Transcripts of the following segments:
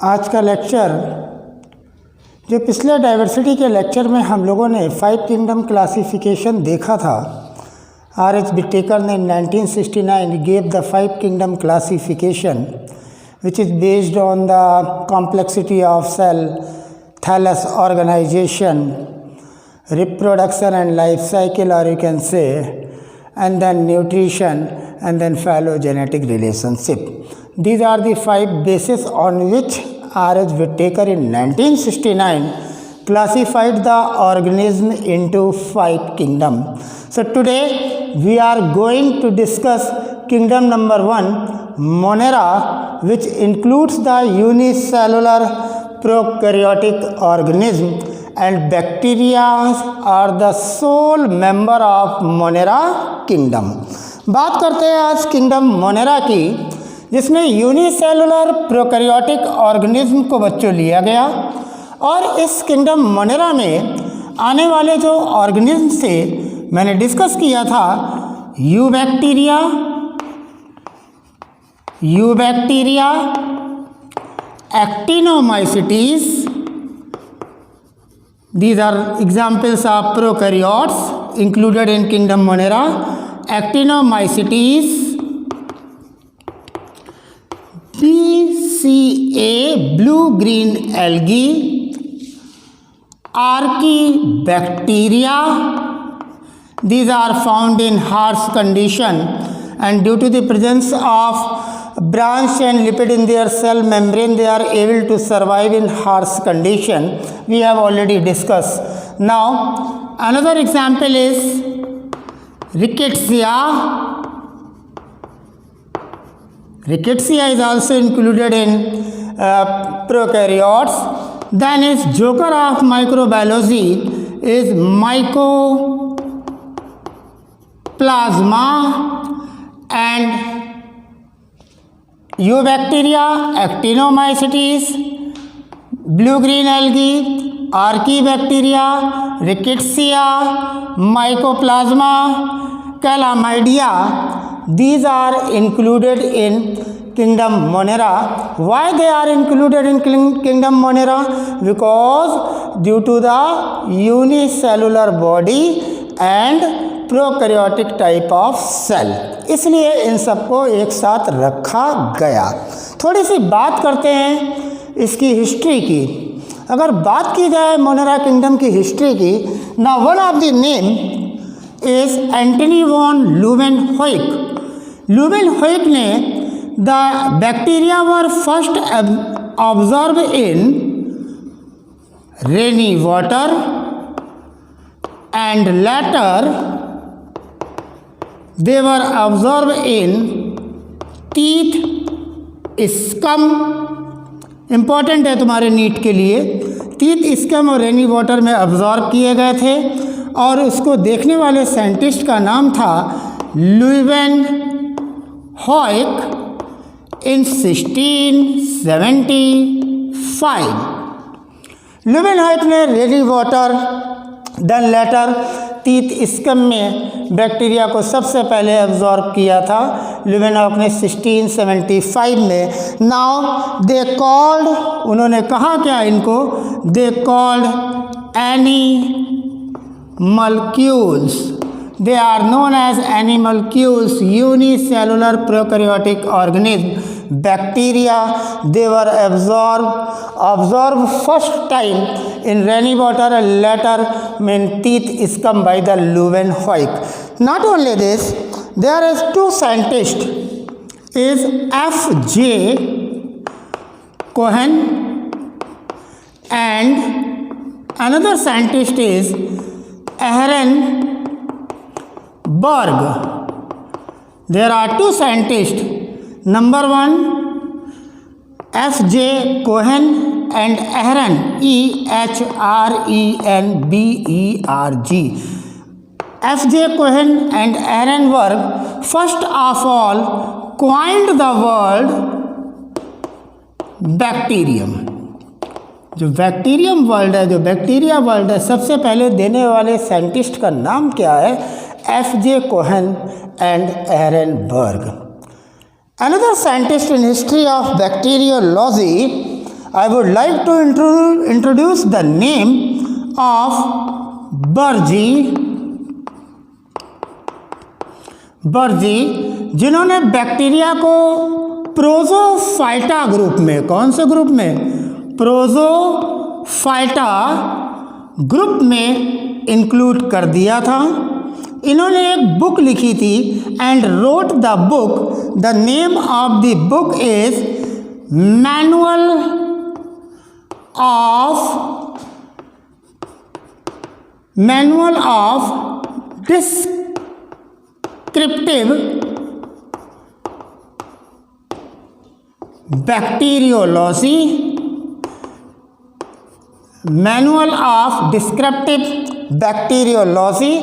आज का लेक्चर जो पिछले डाइवर्सिटी के लेक्चर में हम लोगों ने 5 किंगडम क्लासिफिकेशन देखा था। R.H. Whittaker ने 1969 gave the 5 kingdom classification which is based on the complexity of cell, thallus organization, reproduction and life cycle, or you can say, and then nutrition and then phylogenetic relationship. These are the 5 bases on which R.H. Whittaker in 1969 classified the organism into 5 kingdom. So today we are going to discuss kingdom number 1, Monera, which includes the unicellular prokaryotic organism, and bacteria are the sole member of Monera kingdom. बात करते हैं आज kingdom Monera की, जिसमें unicellular prokaryotic organism को बच्चों लिया गया। और इस किंगडम मोनेरा में आने वाले जो ऑर्गेनिज्म से मैंने डिस्कस किया था, eubacteria, actinomycetes, these are examples of prokaryotes included in kingdom Monera. Actinomycetes, BCA, blue-green algae, Archaebacteria. These are found in harsh condition, and due to the presence of branch and lipid in their cell membrane, they are able to survive in harsh condition. We have already discussed. Now, another example is Rickettsia. Rickettsia is also included in prokaryotes. Then is joker of microbiology is Mycoplasma, and Eubacteria, Actinomycetes, blue-green algae, Archaebacteria, Rickettsia, Mycoplasma, Chlamydia. These are included in kingdom Monera. Why they are included in kingdom Monera? Because due to the unicellular body and prokaryotic type of cell, इसलिए इन सबको एक साथ रखा गया। थोड़ी सी बात करते हैं इसकी हिस्ट्री की। अगर बात की जाए मोनेरा किंगडम की हिस्ट्री की, ना one of the name is Antony van Leeuwenhoek. Leeuwenhoek ने the bacteria were first observe in rainy water and later they were observed in teeth scum. Important है तुम्हारे नीट के लिए। टीथ स्कम और रेनी water में observe किए गए थे, और उसको देखने वाले साइंटिस्ट का नाम था ल्यूवेनहोइक इन 1675। ल्यूवेनहोइक ने rainy water then later teeth scum में बैक्टीरिया को सबसे पहले ऑब्जर्व किया था। ल्यूवेनहोइक ने 1675 में। नाउ दे कॉल्ड, उन्होंने कहा क्या इनको, they called animalcules. They are known as animalcules, unicellular prokaryotic organism, bacteria. They were observed first time in rainy water and later in teeth scum by the Leeuwenhoek. Not only this, there is two scientists, is F.J. Cohen and another scientist is Ehrenberg. There are two scientists. Number 1, F.J. Cohen and Ehrenberg, Ehrenberg. F.J. Cohen and Ehrenberg first of all coined the word bacterium. जो bacterium world है, जो bacteria world है, सबसे पहले देने वाले scientist का नाम क्या है? F.J. Cohen and Ehrenberg. Another scientist in history of bacteriology I would like to introduce the name of बर्जी, जिन्होंने बैक्टीरिया को प्रोजोफाइटा ग्रुप में, कौन से ग्रुप में, प्रोजोफाइटा ग्रुप में इंक्लूड कर दिया था। इन्होंने एक बुक लिखी थी and wrote the book, the name of the book is manual of descriptive bacteriology, manual of descriptive bacteriology,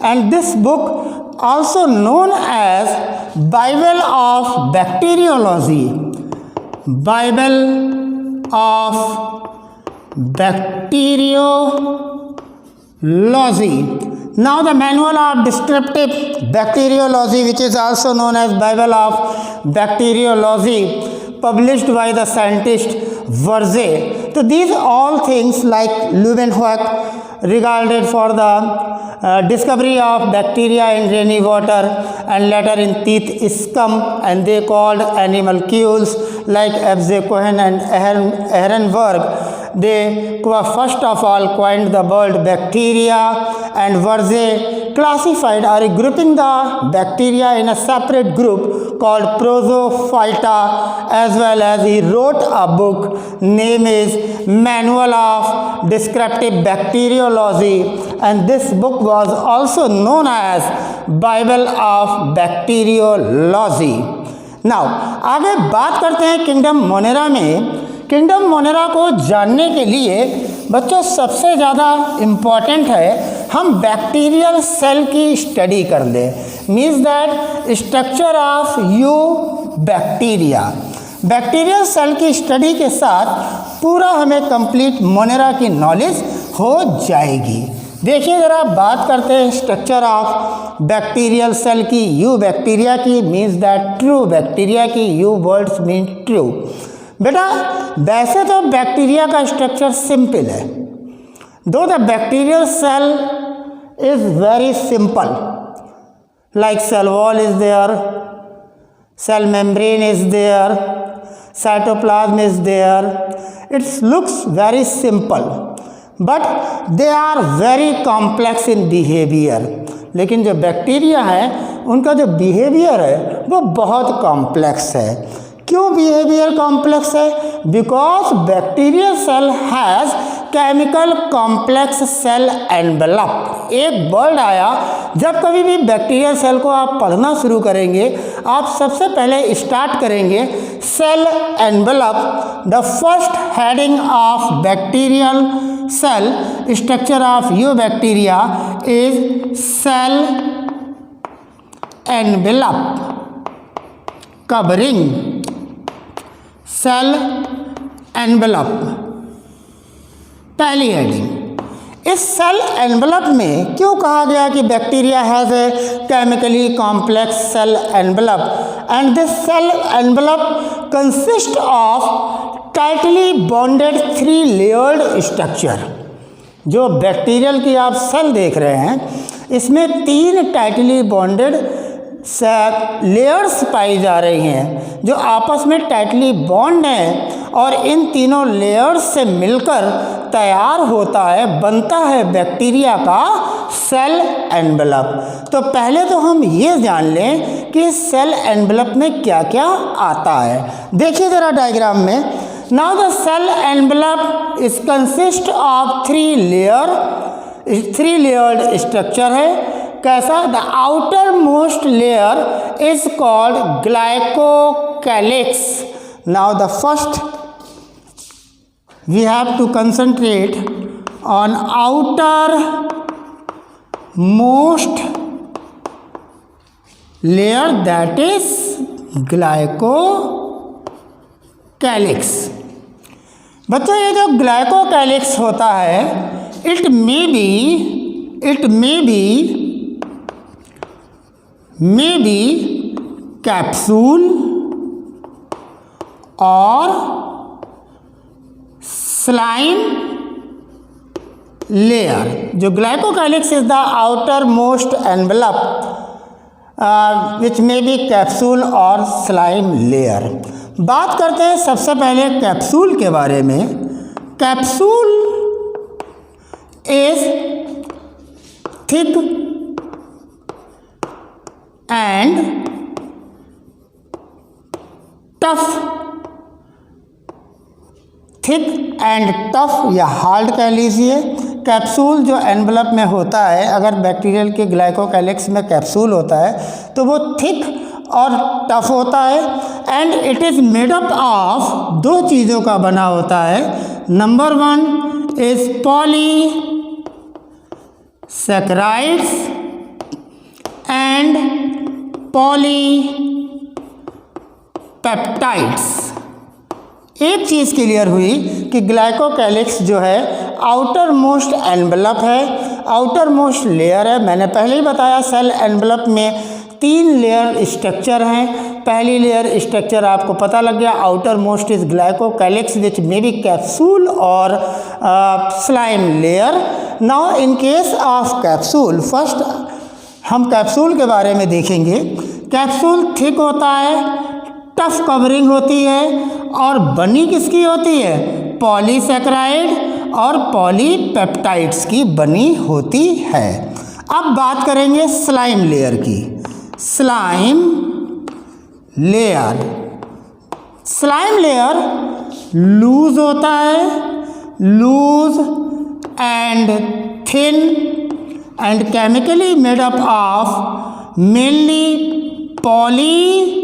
and this book also known as Bible of Bacteriology, Bible of Bacteriology. Now the manual of descriptive bacteriology, which is also known as Bible of Bacteriology, published by the scientist Verze. So these all things like Leeuwenhoek regarded for the discovery of bacteria in rainy water and later in teeth scum, and they called animalcules like F. J. Cohen and Ehrenberg. They first of all coined the word bacteria, and Verze classified or grouping the bacteria in a separate group called Prosophyta, as well as he wrote a book name is Manual of Descriptive Bacteriology, and this book was also known as Bible of Bacteriology. Now आगे बात करते हैं kingdom Monera में। Kingdom Monera को जानने के लिए बच्चों सबसे ज़्यादा इम्पॉर्टेंट है हम बैक्टीरियल सेल की स्टडी कर लें, means that structure of eubacteria. Bacterial cell की स्टडी के साथ पूरा हमें कंप्लीट मोनेरा की नॉलेज हो जाएगी। देखिए ज़रा बात करते हैं स्ट्रक्चर ऑफ बैक्टीरियल सेल की, यू बैक्टीरिया की, मीन्स दैट ट्रू बैक्टीरिया की, यू वर्ड्स मीन ट्रू। बेटा वैसे तो बैक्टीरिया का स्ट्रक्चर सिंपल है, though the bacterial cell is very simple, like cell wall is there, cell membrane is there, cytoplasm is there, it's looks very simple, but they are very complex in behaviour. लेकिन जो bacteria है उनका जो behaviour है वो बहुत complex है। क्यों बिहेवियर कॉम्प्लेक्स है? Because bacterial cell has chemical complex cell envelope. एक वर्ड आया, जब कभी भी बैक्टीरियल सेल को आप पढ़ना शुरू करेंगे आप सबसे पहले स्टार्ट करेंगे cell envelope. The first heading of bacterial cell structure of eubacteria is cell envelope covering, cell envelope पहली हेडिंग। इस सेल एनवेलप में क्यों कहा गया कि bacteria has a chemically complex cell envelope, and this cell envelope consist of tightly bonded 3 layered structure. जो bacterial की आप सेल देख रहे हैं इसमें 3 टाइटली बॉन्डेड लेयर्स पाई जा रही हैं जो आपस में टाइटली बॉन्ड हैं, और इन तीनों लेयर्स से मिलकर तैयार होता है, बनता है बैक्टीरिया का सेल एनवेलप। तो पहले तो हम ये जान लें कि सेल एनवेलप में क्या क्या आता है। देखिए ज़रा डायग्राम में, now the cell envelope is consist of 3 layered structure है। कैसा? The outer most layer is called glycocalyx. Now the first we have to concentrate on outer most layer, that is glycocalyx. बच्चों ये जो glycocalyx होता है it may be capsule और slime layer. जो glycocalyx is the outer most envelope which may be capsule और slime layer. बात करते हैं सबसे पहले कैप्सूल के बारे में। Capsule is thick and tough, thick and tough या हार्ड कह लीजिए। कैप्सूल जो एनवलप में होता है, अगर बैक्टीरियल के ग्लाइकोकैलिक्स में कैप्सूल होता है तो वो थिक और टफ होता है and it is made up of दो चीज़ों का बना होता है। Number 1 is poly saccharides and poly peptides. एक चीज़ क्लियर हुई कि ग्लाइकोकैलिक्स जो है आउटर मोस्ट एनवलप है, आउटर मोस्ट लेयर है। मैंने पहले ही बताया सेल एनवलप में 3 लेयर स्ट्रक्चर हैं। पहली लेयर स्ट्रक्चर आपको पता लग गया, outermost is glycocalyx which may be capsule और slime layer. Now in case of capsule, first हम कैप्सूल के बारे में देखेंगे। कैप्सूल थिक होता है, टफ कवरिंग होती है और बनी किसकी होती है? पॉलीसैकेराइड और पॉलीपेप्टाइड्स की बनी होती है। अब बात करेंगे स्लाइम लेयर की। Slime layer, slime layer loose होता है, loose and thin and chemically made up of mainly poly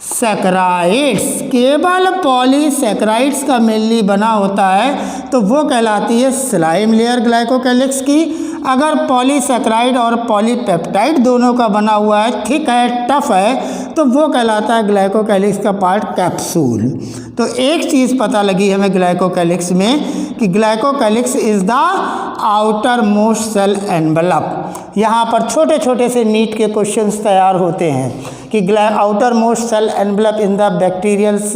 saccharides. केवल पॉलीसैकराइड्स का मेनली बना होता है तो वो कहलाती है स्लाइम लेयर ग्लाइकोकैलिक्स की। अगर पॉलीसैकराइड और पॉलीपेप्टाइड दोनों का बना हुआ है, थिक है, टफ है, तो वो कहलाता है ग्लाइकोकैलिक्स का पार्ट कैप्सूल। तो एक चीज़ पता लगी हमें ग्लाइकोकैलिक्स में कि glycocalyx is the outer most cell envelope. यहाँ पर छोटे छोटे से नीट के क्वेश्चंस तैयार होते हैं कि outer most cell envelope in the bacterials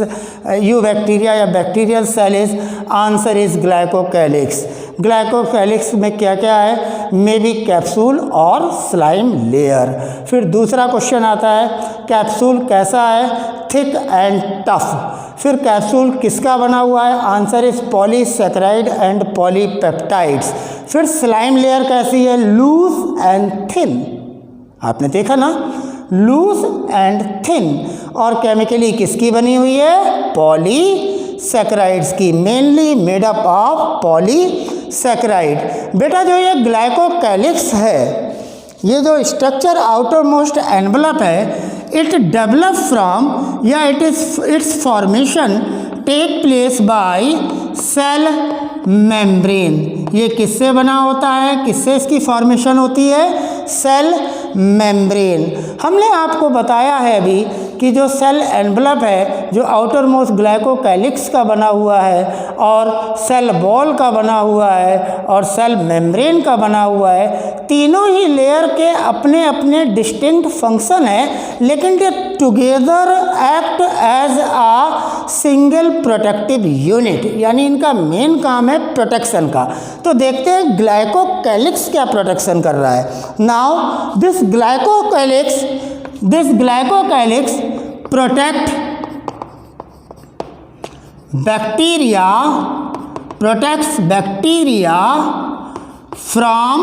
eubacteria या bacterial cell is, answer is glycocalyx. Glycocalyx में क्या क्या है? मे बी कैप्सूल और स्लाइम लेयर। फिर दूसरा क्वेश्चन आता है कैप्सूल कैसा है? Thick and tough. फिर कैप्सूल किसका बना हुआ है? Answer is polysaccharide and polypeptides. फिर स्लाइम लेयर कैसी है? Loose and thin. आपने देखा ना, लूज एंड थिन। और केमिकली किसकी बनी हुई है? पॉलीसैकेराइड्स की, mainly made up of polysaccharide. बेटा जो ये ग्लाइकोकैलिक्स है, ये जो स्ट्रक्चर आउटर मोस्ट एनवलप है, इट डेवलप फ्रॉम या its formation take place by cell membrane. ये किससे बना होता है? किससे इसकी फॉर्मेशन होती है? Cell membrane. हमने आपको बताया है अभी कि जो सेल एनवलप है, जो आउटर मोस्ट ग्लाइकोकैलिक्स का बना हुआ है और सेल वॉल का बना हुआ है और सेल मेम्ब्रेन का बना हुआ है, तीनों ही लेयर के अपने अपने डिस्टिंक्ट फंक्शन है, लेकिन ये टुगेदर एक्ट एज आ सिंगल प्रोटेक्टिव यूनिट, यानी इनका मेन काम है प्रोटेक्शन का। तो देखते हैं ग्लाइकोकैलिक्स क्या प्रोटेक्शन कर रहा है। Now this glycocalyx protect bacteria, protects bacteria from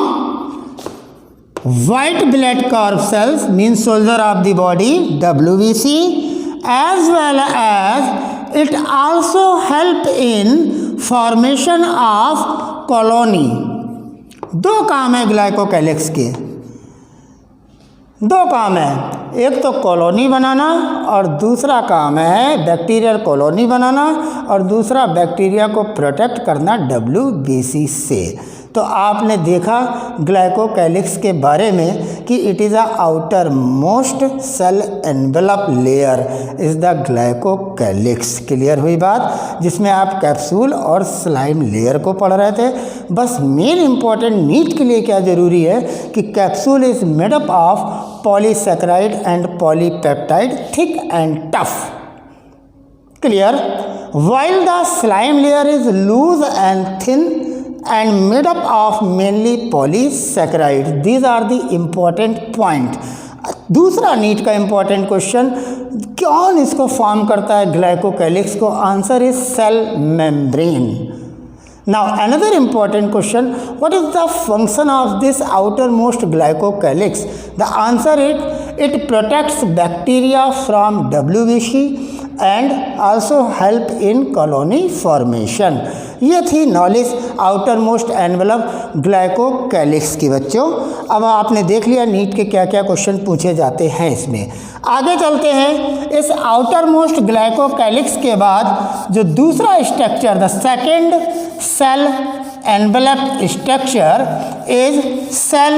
white blood corpuscles, means soldier of the body, WBC, as well as it also help in formation of colony। दो काम है ग्लाइकोकैलिक्स के, दो काम है, एक तो कॉलोनी बनाना और दूसरा काम है बैक्टीरियल कॉलोनी बनाना और दूसरा बैक्टीरिया को प्रोटेक्ट करना WBC से। तो आपने देखा ग्लाइकोकैलिक्स के बारे में कि it is a outer most cell envelope layer is the glycocalyx. Clear हुई बात, जिसमें आप कैप्सूल और स्लाइम लेयर को पढ़ रहे थे। बस मेन इंपॉर्टेंट नीट के लिए क्या ज़रूरी है कि capsule is made up of polysaccharide and polypeptide, thick and tough. Clear. while the slime layer is loose and thin and made up of mainly polysaccharides. These are the important point. दूसरा NEET का important question, कौन इसको form करता है glycocalyx को? Answer is cell membrane. Now another important question, what is the function of this outermost glycocalyx? The answer is it protects bacteria from WBC and also help in colony formation. ये थी knowledge outer most envelope glycocalyx की बच्चों. अब आपने देख लिया NEET के क्या क्या क्वेश्चन पूछे जाते हैं इसमें. आगे चलते हैं. इस आउटर मोस्ट ग्लाइकोकैलिक्स के बाद जो दूसरा structure, the second cell envelope structure is cell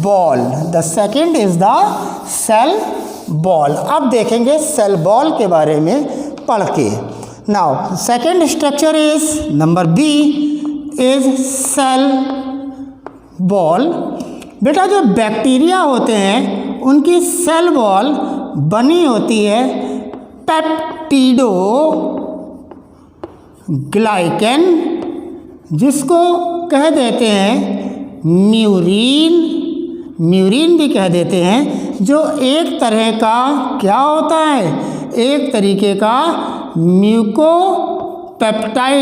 wall. The second is the cell wall. अब देखेंगे सेल बॉल के बारे में पढ़ के. Now second structure is number B is cell wall. बेटा जो बैक्टीरिया होते हैं उनकी सेल वॉल बनी होती है पेप्टिडो ग्लाइकन, जिसको कह देते हैं म्यूरिन. म्यूरिन भी कह देते हैं, जो एक तरह का क्या होता है? एक तरीके का म्यूकोपेप्टाइड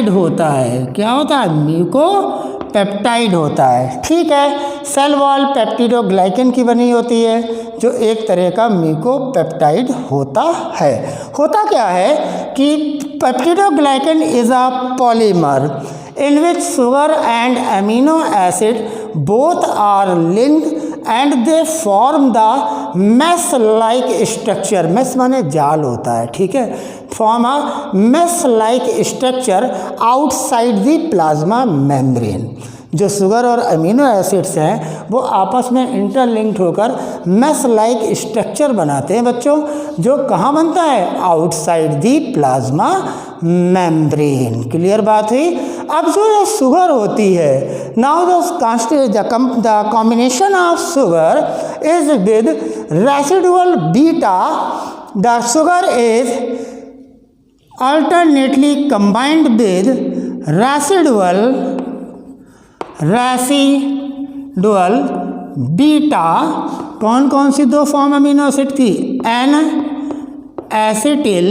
होता है. क्या होता है? म्यूकोपेप्टाइड होता है. ठीक है. सेल वॉल पेप्टिडोग्लाइकन की बनी होती है, जो एक तरह का म्यूकोपेप्टाइड होता है. होता क्या है कि peptidoglycan is a polymer in which sugar and amino acid both are linked and they form the mesh like structure. mesh माने जाल होता है. ठीक है. form a mesh like structure outside the plasma membrane. जो शुगर और amino acids हैं वो आपस में इंटरलिंक्ड होकर मेश लाइक स्ट्रक्चर बनाते हैं बच्चों, जो कहाँ बनता है? Outside the plasma membrane. Clear बात हुई. अब जो ये शुगर होती है, now the combination of sugar is with residual beta. The sugar is alternately combined with residual beta. कौन कौन सी दो फॉर्म अमीनो एसिड थी? N acetyl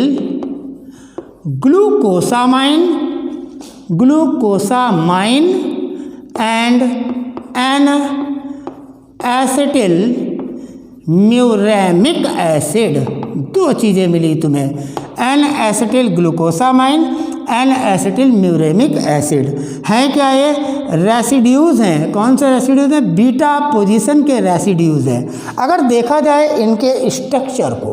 glucosamine and N acetyl muramic acid. दो चीज़ें मिली तुम्हें, N acetyl glucosamine, N acetyl muramic acid. हैं क्या ये? रेसिड्यूज़ हैं. कौन से रेसिड्यूज़ हैं? बीटा पोजीशन के रेसिड्यूज़ हैं. अगर देखा जाए इनके स्ट्रक्चर को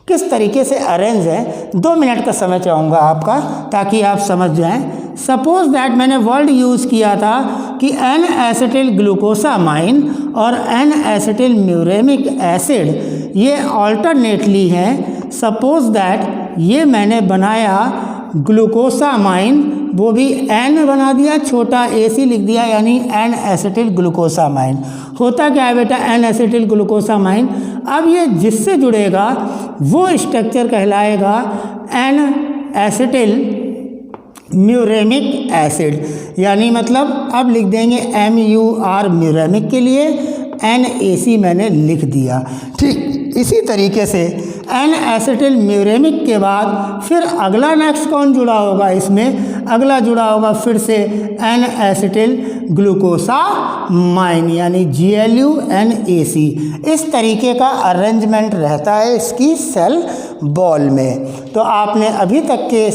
किस तरीके से अरेंज है, 2 मिनट का समय चाहूँगा आपका ताकि आप समझ जाएं. सपोज दैट मैंने वर्ड यूज़ किया था कि एन एसिटिल ग्लूकोसामाइन और एन एसिटिल म्यूरेमिक एसिड ये ऑल्टरनेटली हैं. सपोज दैट ये मैंने बनाया ग्लूकोसामाइन, वो भी एन बना दिया, छोटा ए सी लिख दिया, यानी एन एसिटिल ग्लूकोसामाइन. होता क्या है बेटा? N acetyl glucosamine. अब ये जिससे जुड़ेगा वो स्ट्रक्चर कहलाएगा एन एसिटिल म्यूरेमिक एसिड. यानी मतलब अब लिख देंगे MUR म्यूरेमिक के लिए, NAC मैंने लिख दिया. ठीक इसी तरीके से एन एसिटिल म्यूरेमिक के बाद फिर अगला नेक्स्ट कौन जुड़ा होगा इसमें? अगला जुड़ा होगा फिर से एन एसिटिल ग्लूकोसामाइन, यानी GLUNAC. इस तरीके का अरेंजमेंट रहता है इसकी सेल बॉल में. तो आपने अभी तक के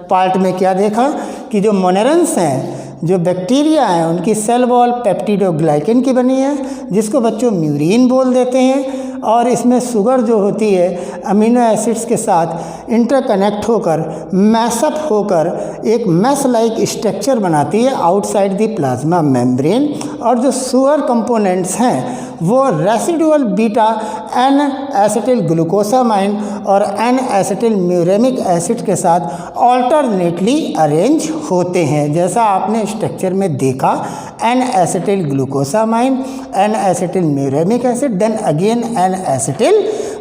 पार्ट में क्या देखा कि जो मोनेरन्स हैं, जो बैक्टीरिया हैं, उनकी सेल वॉल पेप्टिडोग्लाइकन की बनी है, जिसको बच्चों म्यूरिन बोल देते हैं. और इसमें शुगर जो होती है अमीनो एसिड्स के साथ इंटरकनेक्ट होकर मैशअप होकर एक मैश लाइक स्ट्रक्चर बनाती है आउटसाइड द प्लाज्मा मेम्ब्रेन. और जो शुगर कंपोनेंट्स हैं वो residual beta N acetyl glucosamine और एन एसिटिल म्यूरेमिक एसिड के साथ ऑल्टरनेटली अरेंज होते हैं. जैसा आपने स्ट्रक्चर में देखा, N acetyl glucosamine, N acetyl muramic acid, then again N acetyl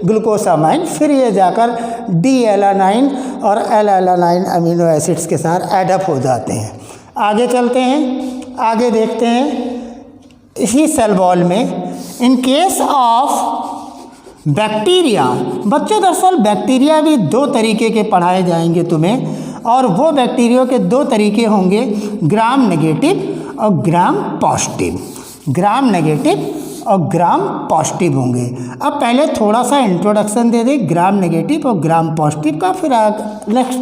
glucosamine, फिर ये जाकर डी एलानाइन और एल एलानाइन अमीनो एसिड्स के साथ एडअप हो जाते हैं। आगे चलते हैं, आगे देखते हैं इसी सेल वॉल में इन केस ऑफ बैक्टीरिया। बच्चों दरअसल बैक्टीरिया भी दो तरीके के पढ़ाए जाएंगे तुम्हें, और वो बैक्टीरिया के दो तरीके होंगे, ग्राम नेगेटिव और ग्राम पॉजिटिव। ग्राम नेगेटिव और ग्राम पॉजिटिव होंगे। अब पहले थोड़ा सा इंट्रोडक्शन दे दें ग्राम नेगेटिव और ग्राम पॉजिटिव का, फिर नेक्स्ट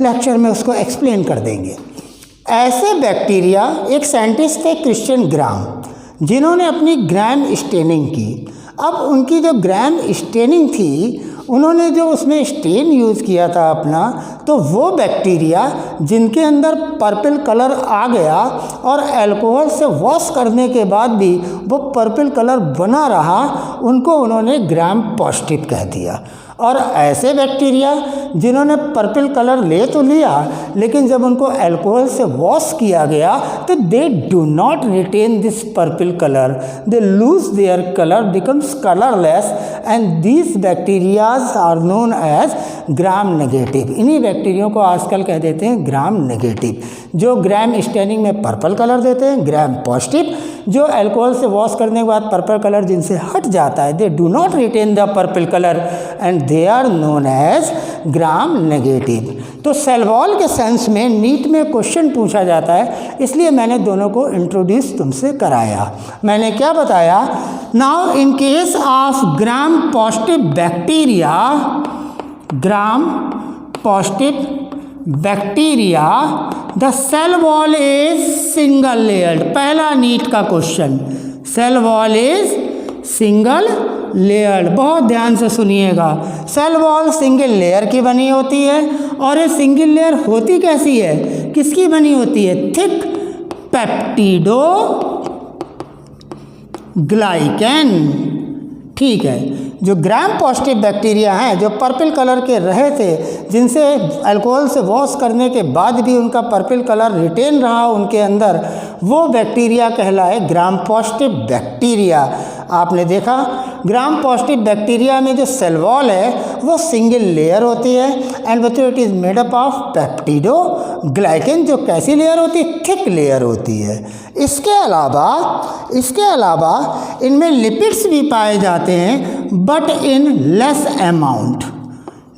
लेक्चर में उसको एक्सप्लेन कर देंगे। ऐसे बैक्टीरिया, एक साइंटिस्ट थे क्रिश्चियन ग्राम, जिन्होंने अपनी ग्राम स्टेनिंग की। अब उनकी जो ग्राम स्टेनिंग थी, उन्होंने जो उसमें स्टेन यूज़ किया था अपना, तो वो बैक्टीरिया जिनके अंदर पर्पल कलर आ गया और अल्कोहल से वॉश करने के बाद भी वो पर्पल कलर बना रहा, उनको उन्होंने ग्राम पॉजिटिव कह दिया। और ऐसे बैक्टीरिया जिन्होंने पर्पल कलर ले तो लिया, लेकिन जब उनको अल्कोहल से वॉश किया गया तो they do not retain this purple colour, they lose their colour, becomes colourless, and these bacterias are known as gram negative. इन्हीं बैक्टीरिया को आजकल कह देते हैं ग्राम नेगेटिव, जो ग्राम स्टेनिंग में पर्पल कलर देते हैं। ग्राम पॉजिटिव जो अल्कोहल से वॉश करने के बाद पर्पल कलर जिनसे हट जाता है, they do not retain the purple colour and they are known as gram negative. तो सेल वॉल के सेंस में नीट में क्वेश्चन पूछा जाता है, इसलिए मैंने दोनों को इंट्रोड्यूस तुमसे कराया। मैंने क्या बताया, now in case of gram positive bacteria, gram positive bacteria the cell wall is single layered. पहला नीट का question, cell wall is single layered. बहुत ध्यान से सुनिएगा, सेल वॉल सिंगल लेयर की बनी होती है, और ये सिंगल लेयर होती कैसी है, किसकी बनी होती है, थिक पेप्टिडो ग्लाइकेन। ठीक है, जो ग्राम पॉजिटिव बैक्टीरिया हैं, जो पर्पल कलर के रहे थे, जिनसे अल्कोहल से वॉश करने के बाद भी उनका पर्पल कलर रिटेन रहा उनके अंदर, वो बैक्टीरिया कहलाए ग्राम पॉजिटिव बैक्टीरिया। आपने देखा ग्राम पॉजिटिव बैक्टीरिया में जो सेल वॉल है वो सिंगल लेयर होती है, एंड बच्चों it is made up of पेप्टिडो glycan, जो कैसी लेयर होती है, थिक लेयर होती है। इसके अलावा इनमें लिपिड्स भी पाए जाते हैं, but in less amount.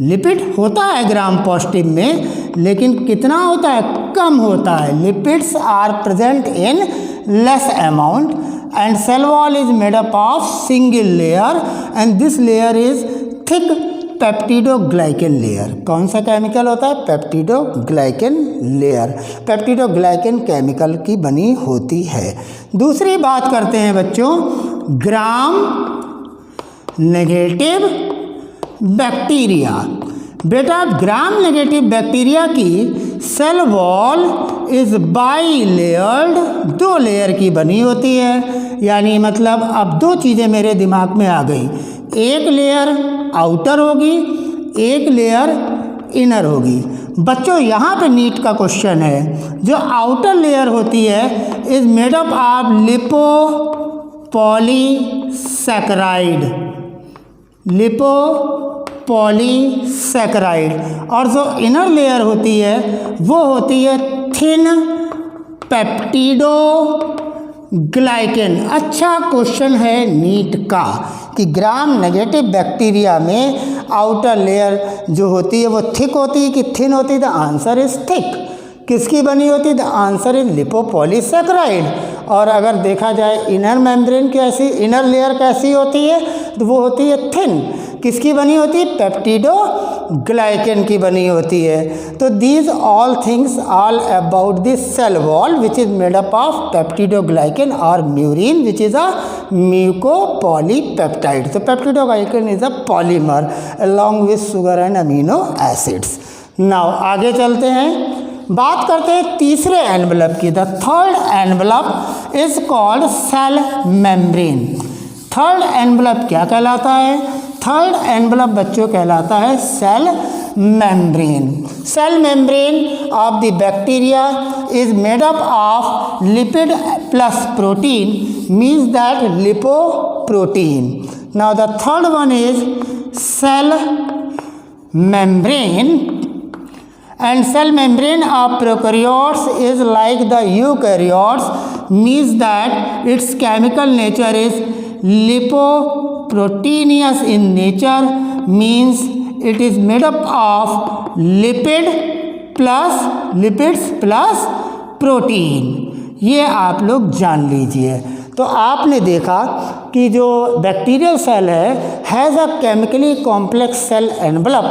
Lipid होता है ग्राम पॉजिटिव में, लेकिन कितना होता है, कम होता है। Lipids are present in less amount, and cell wall is made up of single layer, and this layer is thick peptidoglycan layer. कौन सा केमिकल होता है, पेप्टिडोग्लाइकेन लेयर। पेप्टिडोग्लाइकेन केमिकल की बनी होती है। दूसरी बात करते हैं बच्चों ग्राम नेगेटिव बैक्टीरिया। बेटा ग्राम नेगेटिव बैक्टीरिया की cell wall is bilayered, दो लेयर की बनी होती है। यानी मतलब अब दो चीज़ें मेरे दिमाग में आ गई, एक लेयर आउटर होगी, एक लेयर इनर होगी। बच्चों यहाँ पे नीट का क्वेश्चन है, जो आउटर लेयर होती है इज मेड अप ऑफ लिपोपॉलीसैकेराइड, लिपोपॉलीसैकेराइड, और जो इनर लेयर होती है वो होती है थिन पेप्टिडोग्लाइकेन। अच्छा क्वेश्चन है नीट का कि ग्राम नेगेटिव बैक्टीरिया में आउटर लेयर जो होती है वो थिक होती है कि थिन होती है, द आंसर इज थिक। किसकी बनी होती है, द आंसर इज लिपोपॉलीसैकेराइड। और अगर देखा जाए इनर मेम्ब्रेन कैसी, इनर लेयर कैसी होती है, तो वो होती है थिन। किसकी बनी होती है, पेप्टिडोग्लाइकेन की बनी होती है। तो these all things all about this cell wall which is made up of peptidoglycan और murein which is a mucopolypeptide. तो peptidoglycan is a polymer along with sugar and amino acids. Now आगे चलते हैं, बात करते हैं तीसरे एनवेलप की। The third envelope is called cell membrane. Third envelope क्या कहलाता है, थर्ड एनवेलप बच्चों कहलाता है cell membrane. Cell membrane of the bacteria is made up of lipid plus protein, means that lipoprotein. Now the third one is cell membrane, and cell membrane of prokaryotes is like the eukaryotes, means that its chemical nature is lipoproteinous in nature, means it is made up of lipids plus protein। ये आप लोग जान लीजिए। तो आपने देखा कि जो बैक्टीरियल सेल है has a chemically complex cell envelope,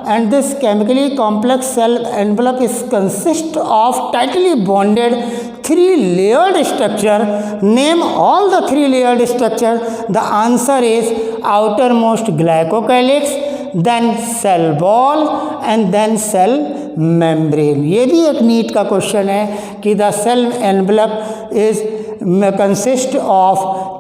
and this chemically complex cell envelope is consist of tightly bonded 3 layered structure। Name all the 3 layered structure। The answer is outermost glycocalyx, then cell wall and then cell membrane। ये भी एक NEET का question है कि the cell envelope is consist of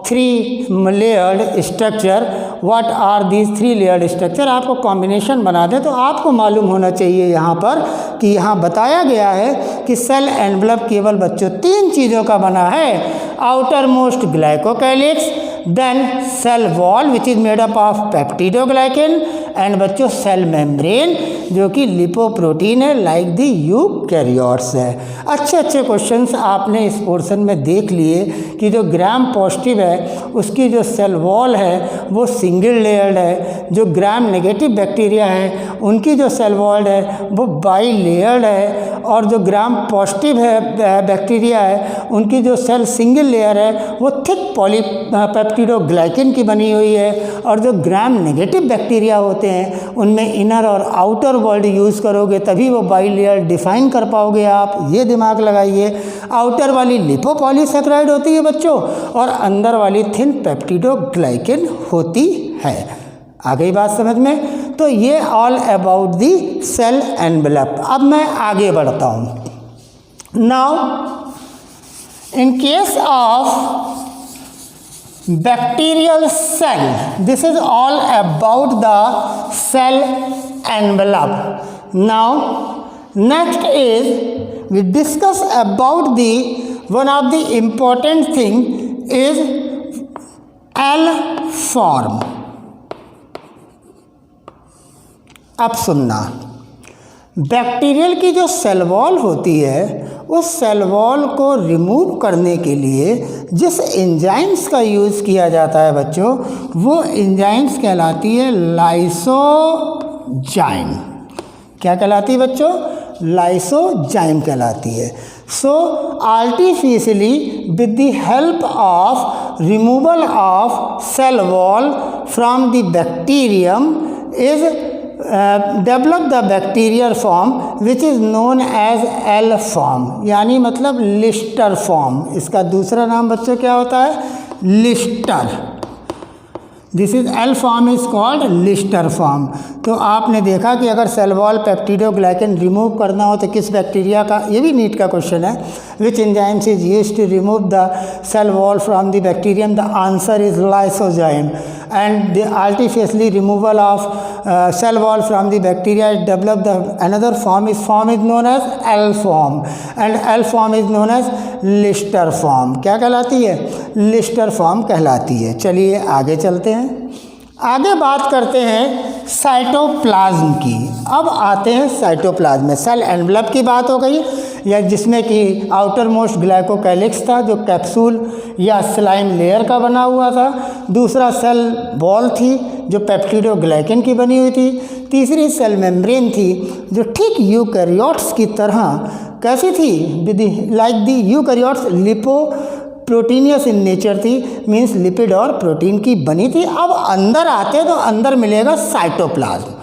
3 layered structure। What are these 3 layered structure? आपको combination बना दें तो आपको मालूम होना चाहिए यहाँ पर कि यहाँ बताया गया है कि सेल एनवलप केवल बच्चों 3 चीज़ों का बना है। Outer most glycocalyx, then cell wall which is made up of peptidoglycan, and बच्चों सेल मेम्ब्रेन जो कि लिपोप्रोटीन है लाइक द यूकैरियोट्स है। अच्छे अच्छे क्वेश्चंस आपने इस पोर्शन में देख लिए कि जो ग्राम पॉजिटिव है उसकी जो सेल वॉल है वो सिंगल लेयर्ड है, जो ग्राम नेगेटिव बैक्टीरिया है उनकी जो सेल वॉल है वो बाई लेयर्ड है, और जो ग्राम पॉजिटिव है बैक्टीरिया है उनकी जो सेल सिंगल लेयर है वो थिक पॉलीपेप्टिडोग्लाइकेन की बनी हुई है, और जो ग्राम नेगेटिव बैक्टीरिया होते हैं उनमें इनर और आउटर वर्ल्ड यूज़ करोगे तभी वो बाई लेयर डिफाइन कर पाओगे आप, ये दिमाग लगाइए। आउटर वाली लिपोपॉलीसैकेराइड होती है बच्चों और अंदर वाली थिन पेप्टिडोग्लाइकेन होती है। आ गई बात समझ में? तो ये all about the cell envelope. अब मैं आगे बढ़ता हूँ। Now in case of bacterial cell, this is all about the cell envelope। Now next is we discuss about the one of the important thing is L form। अब सुनना, bacterial की जो cell wall होती है उस cell wall को remove करने के लिए जिस एंजाइम्स का यूज़ किया जाता है बच्चों वो एंजाइम्स कहलाती है लाइसोजाइम। क्या कहलाती है बच्चों? लाइसोजाइम कहलाती है। So artificially with the help of removal of cell wall from the bacterium is develop the bacterial form which is known as L form, यानी मतलब लिस्टर फॉर्म। इसका दूसरा नाम बच्चों क्या होता है? Lister. This is L form is called Lister form. तो आपने देखा कि अगर सेल वॉल पेप्टिडोग्लाइकेन रिमूव करना हो तो किस बैक्टीरिया का, ये भी नीट का क्वेश्चन है, which enzymes is used to remove the cell wall from the bacterium? The answer is lysozyme. And the artificially removal of cell wall from the bacteria is develop the another form is known as L form, and L form is known as Lister form. क्या कहलाती है? Leicester form कहलाती है। चलिए आगे चलते हैं। आगे बात करते हैं साइटोप्लाज्म की। अब आते हैं साइटोप्लाज्म में। सेल एनवेलप की बात हो गई, या जिसमें कि आउटर मोस्ट ग्लाइकोकैलिक्स था जो कैप्सूल या स्लाइम लेयर का बना हुआ था। दूसरा सेल वॉल थी जो पेप्टिडोग्लाइकेन की बनी हुई थी। तीसरी सेल मेम्ब्रेन थी जो ठीक यूकैरियोट्स की तरह कैसी थी? Like the eukaryotes lipoproteinous in nature थी, मीन्स लिपिड और प्रोटीन की बनी थी। अब अंदर आते तो अंदर मिलेगा साइटोप्लाज्म।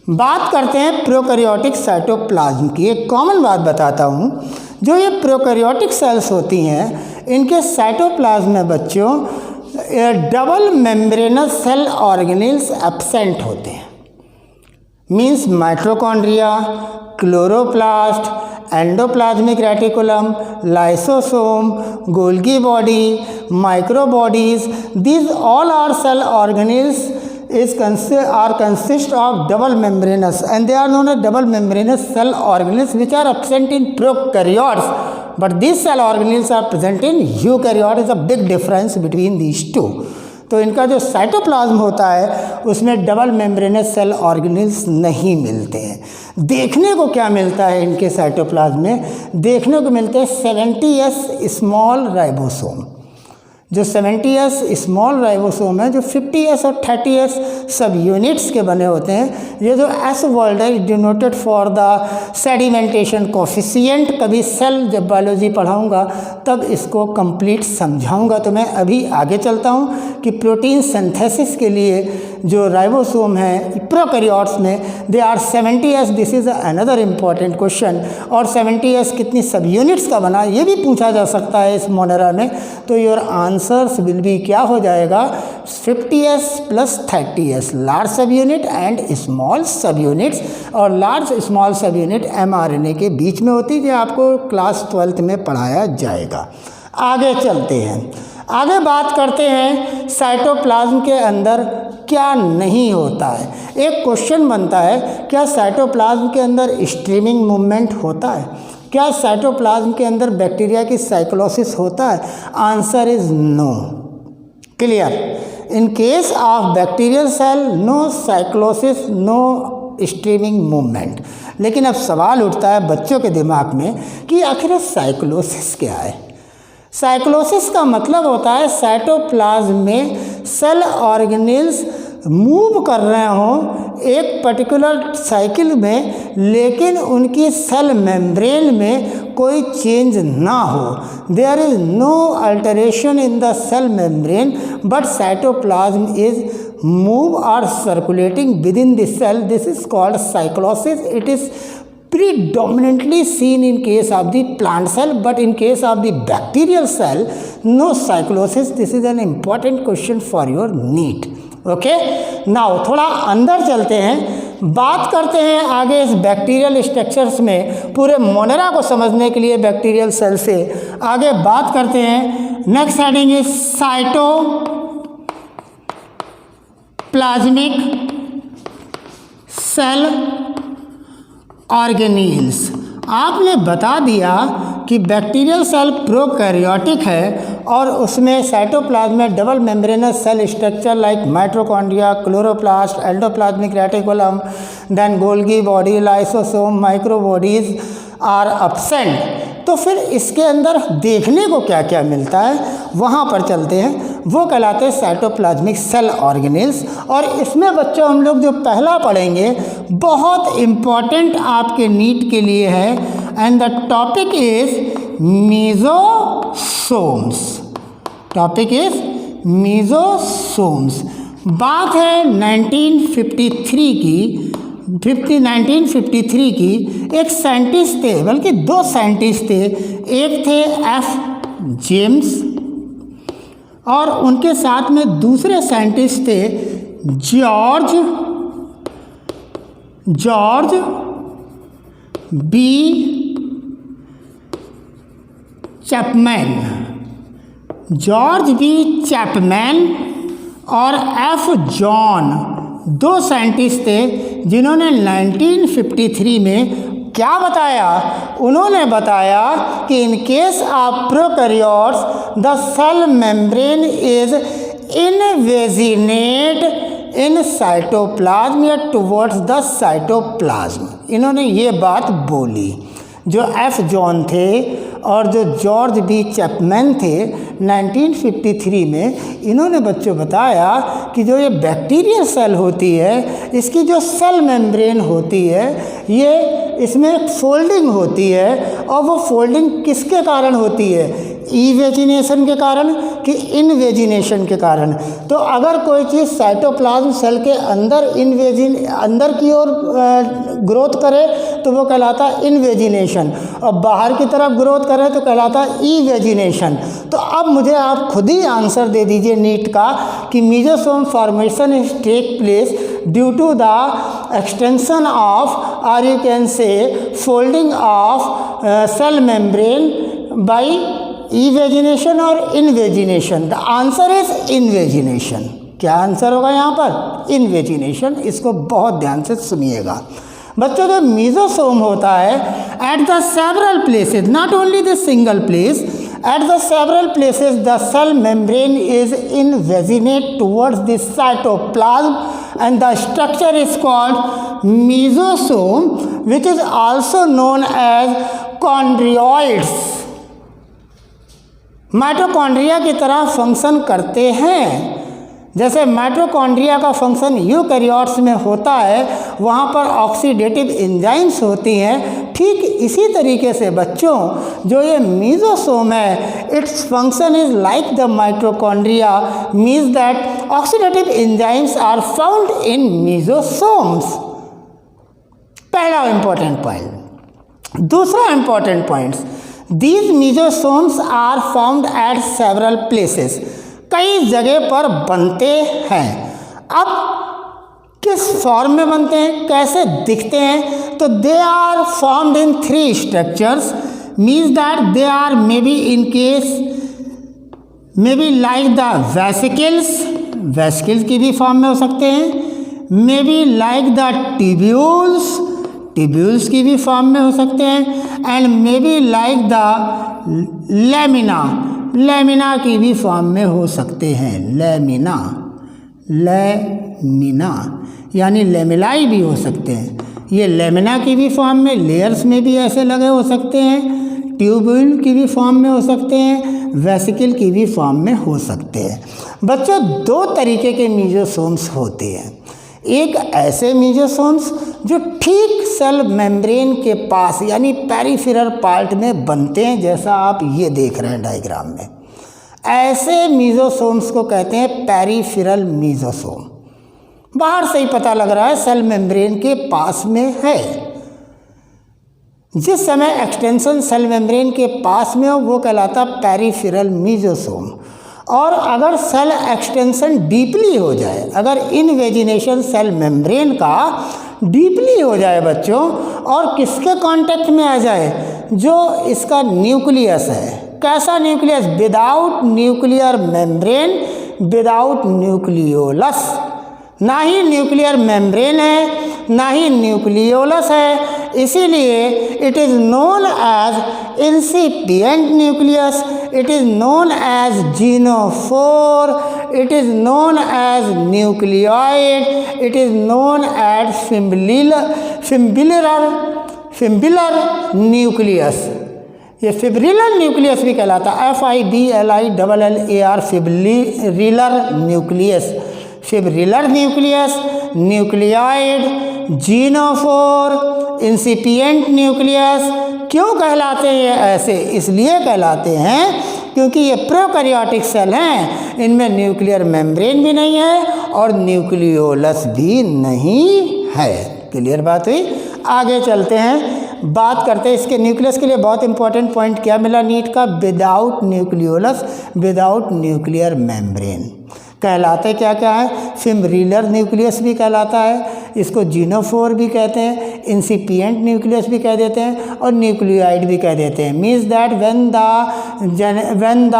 बात करते हैं प्रोकैरियोटिक साइटोप्लाज्म की। एक कॉमन बात बताता हूँ, जो ये प्रोकैरियोटिक सेल्स होती हैं इनके साइटोप्लाज्म में बच्चों double membranous cell organelles absent होते हैं। Means mitochondria, chloroplast, endoplasmic reticulum, lysosome, Golgi body, microbodies, these all are cell organelles consist of double membranous, and they are known as double membranous cell organelles which are absent in prokaryotes, but these cell organelles are present in eukaryotes. Is a big difference between these two. तो इनका जो cytoplasm होता है उसमें double membranous cell organelles नहीं मिलते हैं। देखने को क्या मिलता है इनके साइटोप्लाज्म में? देखने को मिलते हैं 70S स्मॉल राइबोसोम। जो 70S स्मॉल राइबोसोम है, जो 50S और 30S सब यूनिट्स के बने होते हैं। ये जो S वर्ड है denoted for the sedimentation coefficient. कभी सेल जब बायोलॉजी पढ़ाऊंगा तब इसको कंप्लीट समझाऊंगा। तो मैं अभी आगे चलता हूँ कि प्रोटीन सिंथेसिस के लिए जो राइबोसोम है प्रोकैरियोट्स में they are 70S। This is another important question. और 70S कितनी सब यूनिट्स का बना ये भी पूछा जा सकता है इस मोनेरा में। तो योर आंसर्स विल बी क्या हो जाएगा? 50S प्लस 30S लार्ज सब यूनिट एंड स्मॉल सब यूनिट्स। और लार्ज स्मॉल सब यूनिट mRNA के बीच में होती है, जो आपको क्लास 12th में पढ़ाया जाएगा। आगे चलते हैं, आगे बात करते हैं साइटोप्लाज्म के अंदर क्या नहीं होता है। एक क्वेश्चन बनता है, क्या साइटोप्लाज्म के अंदर स्ट्रीमिंग मूवमेंट होता है? क्या साइटोप्लाज्म के अंदर बैक्टीरिया की साइक्लोसिस होता है? Answer is no. Clear? In case of bacterial cell no cyclosis, no streaming movement. लेकिन अब सवाल उठता है बच्चों के दिमाग में कि आखिर साइक्लोसिस क्या है? साइक्लोसिस का मतलब होता है साइटोप्लाज्म में सेल ऑर्गेनेल्स मूव कर रहे हों एक पर्टिकुलर साइकिल में, लेकिन उनकी सेल मेम्ब्रेन में कोई चेंज ना हो। There is no alteration in the cell membrane but cytoplasm is move और circulating within the cell. This is called cyclosis. It is predominantly seen in case of the plant cell, but in case of the bacterial cell no cyclosis. This is an important question for your NEET. Okay, now थोड़ा अंदर चलते हैं, बात करते हैं आगे इस bacterial structures में पूरे मोनेरा को समझने के लिए बैक्टीरियल सेल से आगे बात करते हैं। Next heading is cytoplasmic cell organelles. आपने बता दिया कि बैक्टीरियल सेल प्रोकैरियोटिक है और उसमें साइटोप्लाज्म में double membranous cell structure like mitochondria, chloroplast, endoplasmic reticulum, then Golgi body, lysosome, microbodies are absent. तो फिर इसके अंदर देखने को क्या क्या मिलता है वहाँ पर चलते हैं। वो कहलाते हैं साइटोप्लाज्मिक सेल ऑर्गेनेल्स। और इसमें बच्चों हम लोग जो पहला पढ़ेंगे बहुत इम्पॉर्टेंट आपके नीट के लिए है, and the topic is mesosomes. Topic is mesosomes. बात है 1953 की। 1953 की एक साइंटिस्ट थे, बल्कि दो साइंटिस्ट थे। एक थे एफ जेम्स और उनके साथ में दूसरे साइंटिस्ट थे George B Chapman. George B Chapman और एफ जॉन दो साइंटिस्ट थे जिन्होंने 1953 में क्या बताया? उन्होंने बताया कि in case of prokaryotes the cell membrane is invaginate in cytoplasm या टुवर्ड्स द साइटोप्लाज्म। इन्होंने ये बात बोली। जो एफ जॉन थे और जो जॉर्ज बी चैपमैन थे 1953 में, इन्होंने बच्चों बताया कि जो ये बैक्टीरियल सेल होती है इसकी जो सेल मेम्ब्रेन होती है ये इसमें एक फोल्डिंग होती है। और वो फोल्डिंग किसके कारण होती है? इवेजिनेशन के कारण कि इनवेजिनेशन के कारण। तो अगर कोई चीज़ साइटोप्लाज्म सेल के अंदर अंदर की ओर ग्रोथ करे तो वो कहलाता है इनवेजिनेशन, और बाहर की तरफ ग्रोथ करे तो कहलाता है इवेजिनेशन। तो अब मुझे आप खुद ही आंसर दे दीजिए नीट का कि mesosome formation is take place due to the extension of और you can say folding of cell membrane by evagination और invagination. The answer is invagination. क्या आंसर होगा यहाँ पर? इनवेजिनेशन। इसको बहुत ध्यान से सुनिएगा बच्चों। जो मीजोसोम होता है at the several places, not only the single place, At the several places, the cell membrane is invaginate towards the cytoplasm, and the structure is called mesosome, which is also known as chondrioids. Mitochondria की तरह function करते हैं। जैसे mitochondria का function eukaryotes में होता है, वहाँ पर ऑक्सीडेटिव एंजाइम्स होती हैं, ठीक इसी तरीके से बच्चों जो ये मीजोसोम है, its function is like the mitochondria, means that oxidative enzymes are found in mesosomes. पहला इंपॉर्टेंट पॉइंट। दूसरा important point, these mesosomes are found at several places, कई जगह पर बनते हैं। अब किस फॉर्म में बनते हैं, कैसे दिखते हैं, तो they are formed in 3 structures, means that they are may be in case may be like the vesicles की भी फॉर्म में हो सकते हैं, may be like the tubules की भी फॉर्म में हो सकते हैं, and may be like the lamina की भी फॉर्म में हो सकते हैं। लैमिना यानी लेमिलाई भी हो सकते हैं। ये लैमिना की भी फॉर्म में, लेयर्स में भी ऐसे लगे हो सकते हैं, ट्यूब्यूल की भी फॉर्म में हो सकते हैं, वेसिकल की भी फॉर्म में हो सकते हैं। बच्चों 2 तरीके के मीजोसोम्स होते हैं। एक ऐसे मीजोसोम्स जो ठीक सेल मेम्ब्रेन के पास यानी पेरिफेरल पार्ट में बनते हैं, जैसा आप ये देख रहे हैं डायग्राम में, ऐसे मीजोसोम्स को कहते हैं पेरिफेरल मीजोसोम। बाहर से ही पता लग रहा है सेल मेम्ब्रेन के पास में है। जिस समय एक्सटेंशन सेल मेम्ब्रेन के पास में हो वो कहलाता पेरिफेरल मीजोसोम। और अगर सेल एक्सटेंशन डीपली हो जाए, अगर इनवेजिनेशन सेल मेम्ब्रेन का डीपली हो जाए बच्चों, और किसके कांटेक्ट में आ जाए, जो इसका न्यूक्लियस है, कैसा nucleus, without nuclear membrane, without nucleolus, ना ही न्यूक्लियर मेम्ब्रेन है ना ही न्यूक्लियोलस है, इसीलिए it is known as incipient nucleus, it is known as genophore, it is known as nucleoid, it is known as fibrillar nucleus. ये fibrillar nucleus भी कहलाता है, FIBLILLAR, fibrillar nucleus. Fibrillar nucleus, nucleoid, genophore, incipient nucleus. क्यों कहलाते हैं ऐसे? इसलिए कहलाते हैं क्योंकि ये प्रोकैरियोटिक सेल हैं, इनमें न्यूक्लियर मेम्ब्रेन भी नहीं है और न्यूक्लियोलस भी नहीं है। क्लियर बात हुई? आगे चलते हैं, बात करते हैं इसके न्यूक्लियस के लिए बहुत इंपॉर्टेंट पॉइंट क्या मिला नीट का, without nucleolus, without nuclear membrane कहलाते क्या क्या है, फिब्रिलर न्यूक्लियस भी कहलाता है, इसको जीनोफोर भी कहते हैं, इंसिपिएंट न्यूक्लियस भी कह देते हैं और न्यूक्लियोइड भी कह देते हैं। Means that when the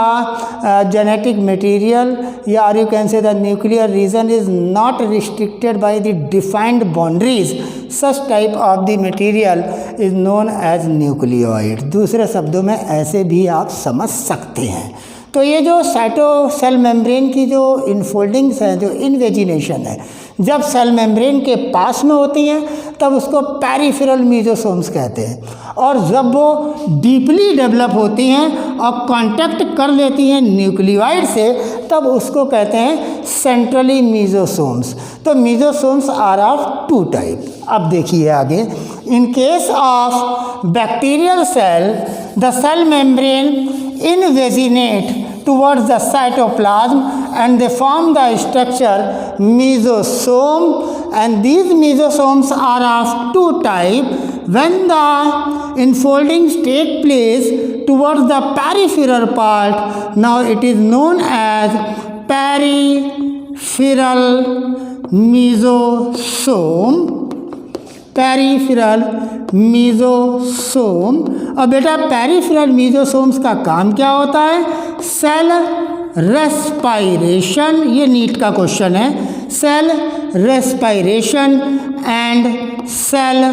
genetic material या you can say the nuclear region is not restricted by the defined boundaries, such type of the material is known as nucleoid. दूसरे शब्दों में ऐसे भी आप समझ सकते हैं। तो ये जो साइटो सेल मेम्ब्रेन की जो इनफोल्डिंग्स हैं, जो इनवेजिनेशन है, जब सेल मेम्ब्रेन के पास में होती हैं तब उसको पेरिफेरल मीजोसोम्स कहते हैं, और जब वो डीपली डेवलप होती हैं और कांटेक्ट कर लेती हैं न्यूक्लियोइड से, तब उसको कहते हैं सेंट्रली मीजोसोम्स। तो मीजोसोम्स आर ऑफ 2 टाइप। अब देखिए आगे, in case of bacterial cell the cell membrane invaginate towards the cytoplasm and they form the structure mesosome, and these mesosomes are of 2 type. When the enfoldings take place towards the peripheral part, now it is known as peripheral mesosome, peripheral mesosome. और बेटा peripheral mesosomes का काम क्या होता है? Cell respiration, ये NEET का question है, cell respiration and cell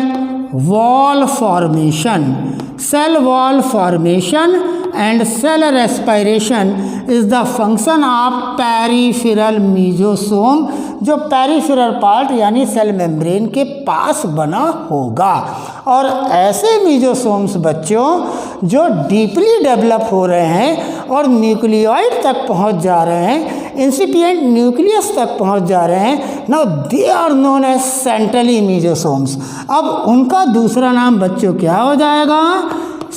wall formation, cell wall formation and cell respiration is the function of peripheral mesosome, जो पेरिफेरल पार्ट यानी सेल मेम्ब्रेन के पास बना होगा। और ऐसे मीजोसोम्स बच्चों जो डीपली डेवलप हो रहे हैं और न्यूक्लियोइड तक पहुंच जा रहे हैं, इंसिपिएंट न्यूक्लियस तक पहुंच जा रहे हैं, now they are known as centrally mesosomes. अब उनका दूसरा नाम बच्चों क्या हो जाएगा?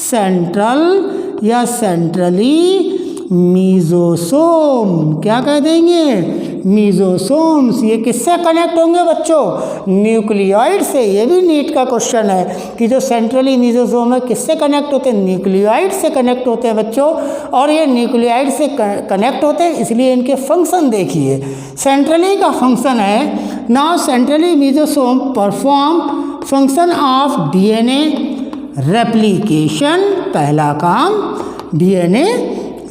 सेंट्रल या सेंट्रली मीजोसोम। क्या कह देंगे? मीजोसोम्स। ये किससे कनेक्ट होंगे बच्चों? न्यूक्लियोइड से। ये भी नीट का क्वेश्चन है कि जो सेंट्रली मीजोसोम है किससे कनेक्ट होते हैं? न्यूक्लियोइड से कनेक्ट होते हैं बच्चों। और ये न्यूक्लियोइड से कनेक्ट होते हैं, इसलिए इनके फंक्शन देखिए। सेंट्रली का फंक्शन है, now centrally mesosome perform function of DNA replication. पहला काम डीएनए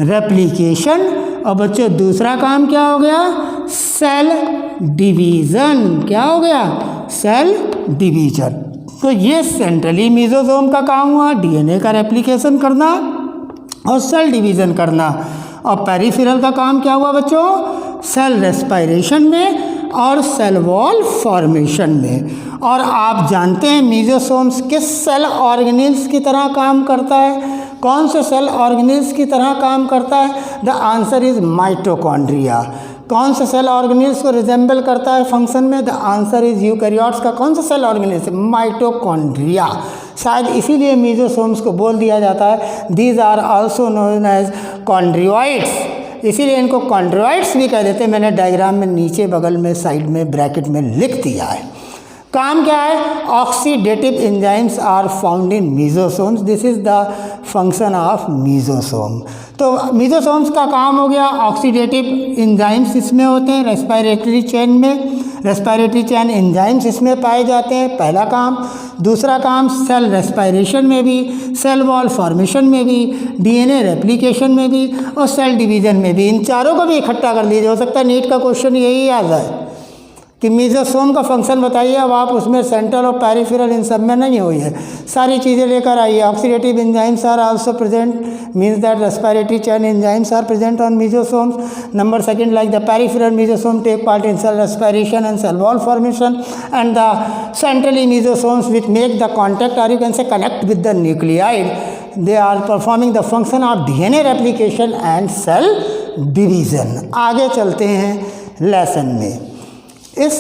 रेप्लिकेशन। और बच्चों दूसरा काम क्या हो गया? Cell division. क्या हो गया? Cell division. तो ये सेंट्रली मीजोसोम का काम हुआ, डीएनए का रेप्लिकेशन करना और सेल डिवीज़न करना। और पेरिफेरल का काम क्या हुआ बच्चों? सेल रेस्पिरेशन में और सेल वॉल फॉर्मेशन में। और आप जानते हैं मीजोसोम्स किस सेल ऑर्गेनेल्स की तरह काम करता है? कौन से सेल ऑर्गेनेल्स की तरह काम करता है? The answer is mitochondria. कौन से सेल ऑर्गेनेल्स को रिजेंबल करता है फंक्शन में? द आंसर इज यूकैरियोट्स का कौन सा सेल ऑर्गेनेल्स? माइटोकॉन्ड्रिया। शायद इसीलिए मीजोसोम्स को बोल दिया जाता है these are also known as chondrioids, इसीलिए इनको कॉन्ड्रियोइड्स भी कह देते हैं। मैंने डायग्राम में नीचे बगल में साइड में ब्रैकेट में लिख दिया है। काम क्या है? Oxidative enzymes are found in mesosomes, this is the function of mesosome. तो मीजोसोम्स का काम हो गया, ऑक्सीडेटिव एंजाइम्स इसमें होते हैं रेस्पिरेटरी चेन में, रेस्पिरेटरी चेन एंजाइम्स इसमें पाए जाते हैं, पहला काम। दूसरा काम सेल रेस्पिरेशन में भी, सेल वॉल फॉर्मेशन में भी, डीएनए रेप्लिकेशन में भी और सेल डिवीज़न में भी। इन चारों को भी इकट्ठा कर लीजिए, हो सकता है नीट का क्वेश्चन यही याद है कि मीजोसोम का फंक्शन बताइए। अब आप उसमें सेंट्रल और पेरिफेरल इन सब में नहीं हुई है, सारी चीज़ें लेकर आइए। Oxidative enzymes are also present, means that respiratory chain enzymes are present on mesosomes. Number second, like the peripheral mesosome take part in cell respiration and cell wall formation, and the centrally mesosomes which make the contact और you can say connect with the nucleoid, they are performing the function of DNA replication and cell division. आगे चलते हैं lesson में। इस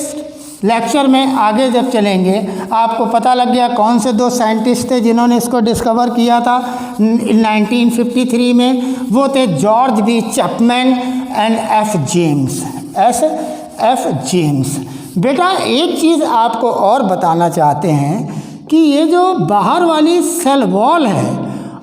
lecture में आगे जब चलेंगे आपको पता लग गया कौन से दो साइंटिस्ट थे जिन्होंने इसको डिस्कवर किया था 1953 में। वो थे George B Chapman and F James, F James. बेटा एक चीज़ आपको और बताना चाहते हैं कि ये जो बाहर वाली सेल वॉल है